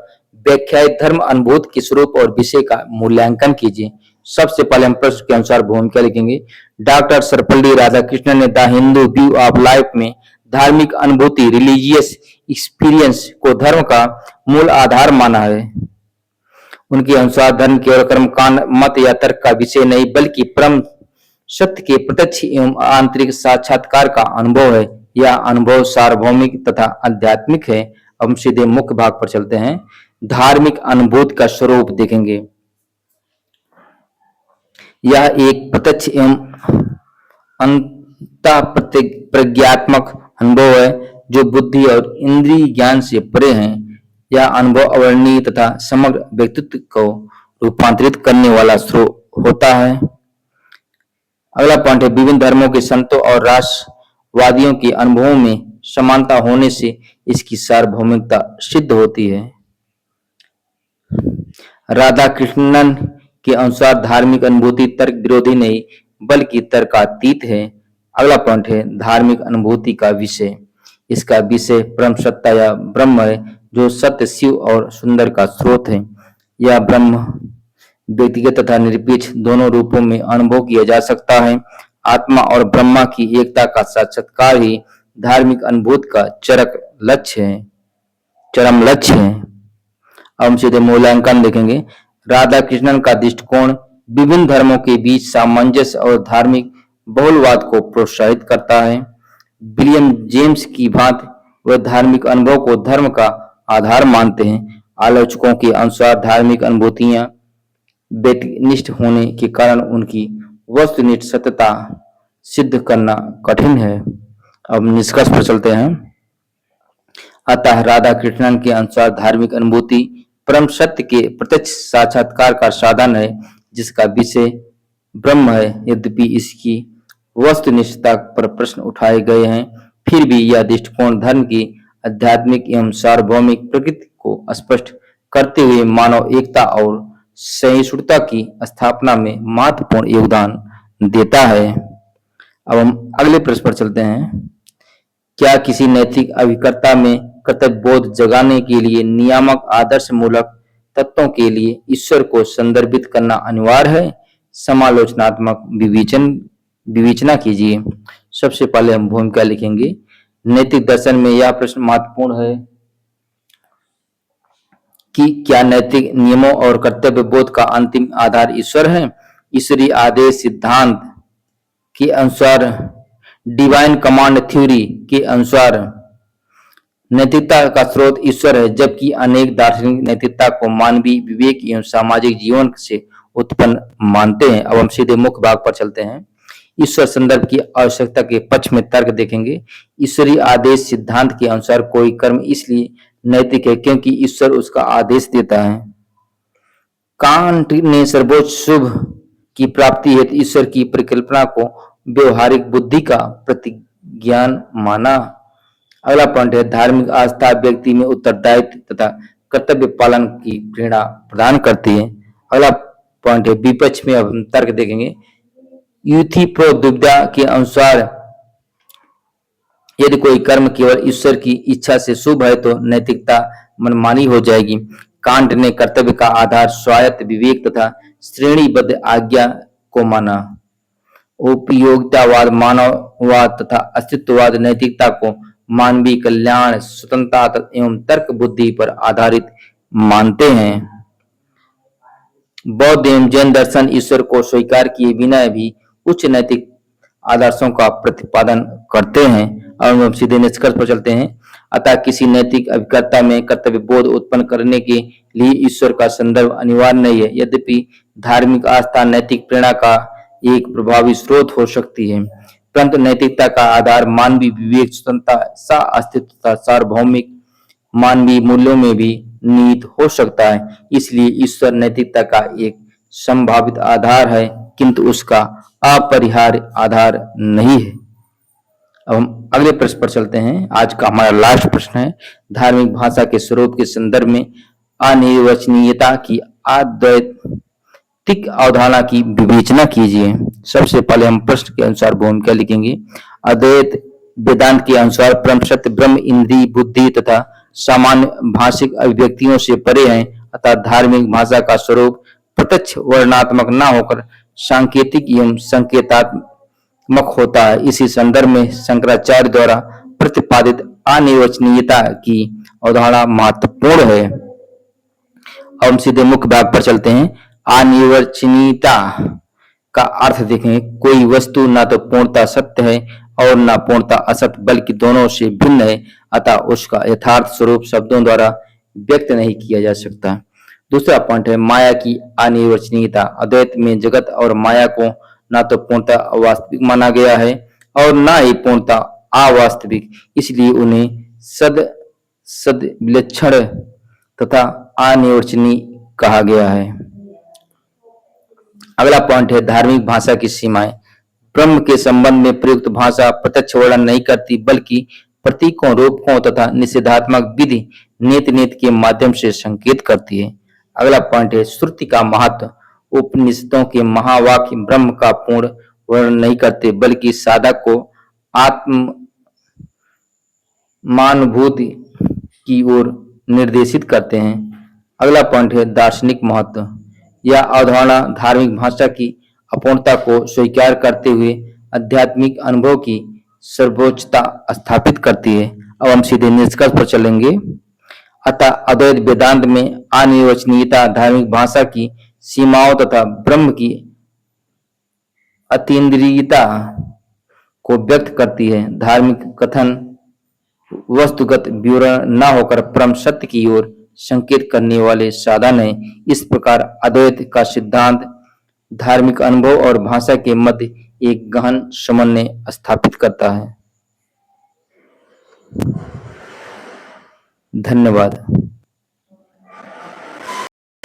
Speaker 1: व्याख्यात धर्म अनुभूति के स्वरूप और विषय का मूल्यांकन कीजिए। सबसे पहले हम प्रश्न के अनुसार भूमिका लिखेंगे। डॉक्टर सर्वपल्ली राधाकृष्णन ने the Hindu view of life में धार्मिक अनुभूति रिलीजियस एक्सपीरियंस को धर्म का मूल आधार माना है। उनके अनुसार धर्म केवल कर्मकांड मत या तर्क का विषय नहीं, बल्कि परम सत्य के प्रत्यक्ष एवं आंतरिक साक्षात्कार का अनुभव है। यह अनुभव सार्वभौमिक तथा आध्यात्मिक है। हम सीधे मुख्य भाग पर चलते हैं। धार्मिक अनुभूति का स्वरूप देखेंगे। यह एक प्रत्यक्ष एवं अंतःप्रज्ञात्मक अनुभव है जो बुद्धि और इंद्रिय ज्ञान से परे है। यह अनुभव अवर्णनीय तथा समग्र व्यक्तित्व को रूपांतरित करने वाला स्रोत होता है। अगला पॉइंट है विभिन्न धर्मों के संतों और राष्ट्रवादियों के अनुभवों में समानता होने से इसकी सार्वभौमिकता सिद्ध होती है। राधा कृष्णन के अनुसार धार्मिक अनुभूति तर्क विरोधी नहीं बल्कि तर्कातीत है। अगला पॉइंट है धार्मिक अनुभूति का विषय। इसका विषय परम सत्ता या ब्रह्म है, जो सत्य, शिव और सुंदर का स्रोत है। यह ब्रह्म व्यक्तिगत तथा निरपेक्ष दोनों रूपों में अनुभव किया जा सकता है। आत्मा और ब्रह्मा की एकता का साक्षात्कार ही धार्मिक अनुभूति का चरम लक्ष्य है। अब हम सीधे मूल्यांकन देखेंगे। राधा कृष्णन का दृष्टिकोण विभिन्न धर्मों के बीच सामंजस्य और धार्मिक बहुलवाद को प्रोत्साहित करता है। विलियम जेम्स की भांति वह धार्मिक अनुभव को धर्म का आधार मानते हैं। आलोचकों के अनुसार धार्मिक अनुभूतियां व्यक्तिनिष्ठ होने के कारण उनकी वस्तुनिष्ठ सत्यता सिद्ध करना कठिन है। अब निष्कर्ष पर चलते हैं। अतः राधा कृष्णन के अनुसार धार्मिक अनुभूति परम सत्य के प्रत्यक्ष साक्षात्कार का साधन है, जिसका विषय ब्रह्म है। यद्यपि इसकी वस्तुनिष्ठता पर प्रश्न उठाए गए हैं, फिर भी यह दृष्टिकोण धर्म की आध्यात्मिक एवं सार्वभौमिक प्रकृति को स्पष्ट करते हुए मानव एकता और सहिष्णुता की स्थापना में महत्वपूर्ण योगदान देता है। अब हम अगले प्रश्न पर चलते हैं। क्या किसी नैतिक अभिकर्ता में कर्तव्य बोध जगाने के लिए नियामक आदर्श मूलक तत्वों के लिए ईश्वर को संदर्भित करना अनिवार्य है। समालोचनात्मक विवेचना कीजिए। सबसे पहले हम भूमिका लिखेंगे। नैतिक दर्शन में यह प्रश्न महत्वपूर्ण है कि क्या नैतिक नियमों और कर्तव्य बोध का अंतिम आधार ईश्वर है? ईश्वरीय आदेश सिद्धांत के अनुसार, डिवाइन कमांड थ्योरी के अनुसार नैतिकता का स्रोत ईश्वर है, जबकि अनेक दार्शनिक नैतिकता को मानवीय विवेक एवं सामाजिक जीवन से उत्पन्न मानते हैं। अब हम सीधे मुख्य भाग पर चलते हैं। ईश्वर संदर्भ की आवश्यकता के पक्ष में तर्क देखेंगे। ईश्वरीय आदेश सिद्धांत के अनुसार कोई कर्म इसलिए नैतिक है क्योंकि ईश्वर उसका आदेश देता है। कांट ने सर्वोच्च शुभ की प्राप्ति हेतु ईश्वर की परिकल्पना को व्यवहारिक बुद्धि का प्रतिज्ञान माना। अगला पॉइंट है, धार्मिक आस्था व्यक्ति में उत्तरदायित्व तथा कर्तव्य पालन की प्रेरणा प्रदान करती है। अगला पॉइंट है, विपक्ष में अब हम तर्क देखेंगे। यूथिप्रोद्विद्या के अनुसार यदि कोई कर्म केवल ईश्वर की इच्छा से शुभ है तो नैतिकता मनमानी हो जाएगी। कांट ने कर्तव्य का आधार स्वायत्त विवेक तथा श्रेणीबद्ध आज्ञा को माना। उपयोगितावाद, मानववाद तथा अस्तित्ववाद नैतिकता को मानवीय कल्याण, स्वतंत्रता एवं तर्क बुद्धि पर आधारित मानते हैं। बौद्ध एवं जैन दर्शन ईश्वर को स्वीकार किए बिना भी उच्च नैतिक आदर्शों का प्रतिपादन करते हैं। अब हम सीधे निष्कर्ष पर चलते हैं। अतः किसी नैतिक अभिकर्ता में कर्तव्य बोध उत्पन्न करने के लिए ईश्वर का संदर्भ अनिवार्य नहीं है। यद्यपि धार्मिक आस्था नैतिक प्रेरणा का एक प्रभावी स्रोत हो सकती है, परंतु नैतिकता का आधार मानवीय विवेक, स्वतंत्रता, सह अस्तित्व तथा सार्वभौमिक मानवीय मूल्यों में भी निहित हो सकता है। इसलिए ईश्वर नैतिकता का एक संभावित आधार है, किंतु उसका अपरिहार्य आधार नहीं है। अब हम अगले प्रश्न पर चलते हैं। आज का हमारा लास्ट प्रश्न है, धार्मिक भाषा के स्वरूप के संदर्भ में अनिर्वचनीयता की अद्वैतिक अवधारणा की विवेचना कीजिए। सबसे पहले हम प्रश्न के अनुसार भूमिका लिखेंगे। अद्वैत वेदांत के अनुसार परम सत्य ब्रह्म इंद्रिय, बुद्धि तथा सामान्य भाषिक अभिव्यक्तियों से परे है। अतः धार्मिक भाषा का स्वरूप प्रत्यक्ष वर्णनात्मक न होकर सांकेतिक एवं संकेतात्मक होता है। इसी संदर्भ में शंकराचार्य द्वारा प्रतिपादित अनिर्वचनीयता की अवधारणा महत्वपूर्ण है। अब हम सीधे मुख्य भाग पर चलते हैं। अनिर्वचनीयता का अर्थ देखें। कोई वस्तु न तो पूर्णतः सत्य है और न पूर्णतः असत्य, बल्कि दोनों से भिन्न है, अतः उसका यथार्थ स्वरूप शब्दों द्वारा व्यक्त नहीं किया जा सकता। दूसरा पॉइंट है, माया की अनिर्वचनीयता। अद्वैत में जगत और माया को न तो पूर्णतः अवास्तविक माना गया है और न ही पूर्णतः अवास्तविक, इसलिए उन्हें सद विलक्षण तथा अनिर्वचनीय कहा गया है। अगला पॉइंट है, धार्मिक भाषा की सीमाएं। ब्रह्म के संबंध में प्रयुक्त भाषा प्रत्यक्ष वर्णन नहीं करती, बल्कि प्रतीकों, रूपकों तथा निषेधात्मक विधि नेत के माध्यम से संकेत करती है। अगला पॉइंट है, श्रुति का महत्व। उपनिषदों के महावाक्य ब्रह्म का पूर्ण वर्णन नहीं करते, बल्कि साधक को आत्मानुभूति की ओर निर्देशित करते हैं। अगला पॉइंट है, दार्शनिक महत्व। यह अवधारणा धार्मिक भाषा की अपूर्णता को स्वीकार करते हुए आध्यात्मिक अनुभव की सर्वोच्चता स्थापित करती है। अब हम सीधे निष्कर्ष पर चलेंगे। अतः अद्वैत वेदांत में अनिर्वचनीयता धार्मिक भाषा की सीमाओं तथा ब्रह्म की अतीन्द्रियता को व्यक्त करती है। धार्मिक कथन वस्तुगत विवरण न होकर परम सत्य की ओर संकेत करने वाले साधन है। इस प्रकार अद्वैत का सिद्धांत धार्मिक अनुभव और भाषा के मध्य एक गहन समन्वय स्थापित करता है। धन्यवाद।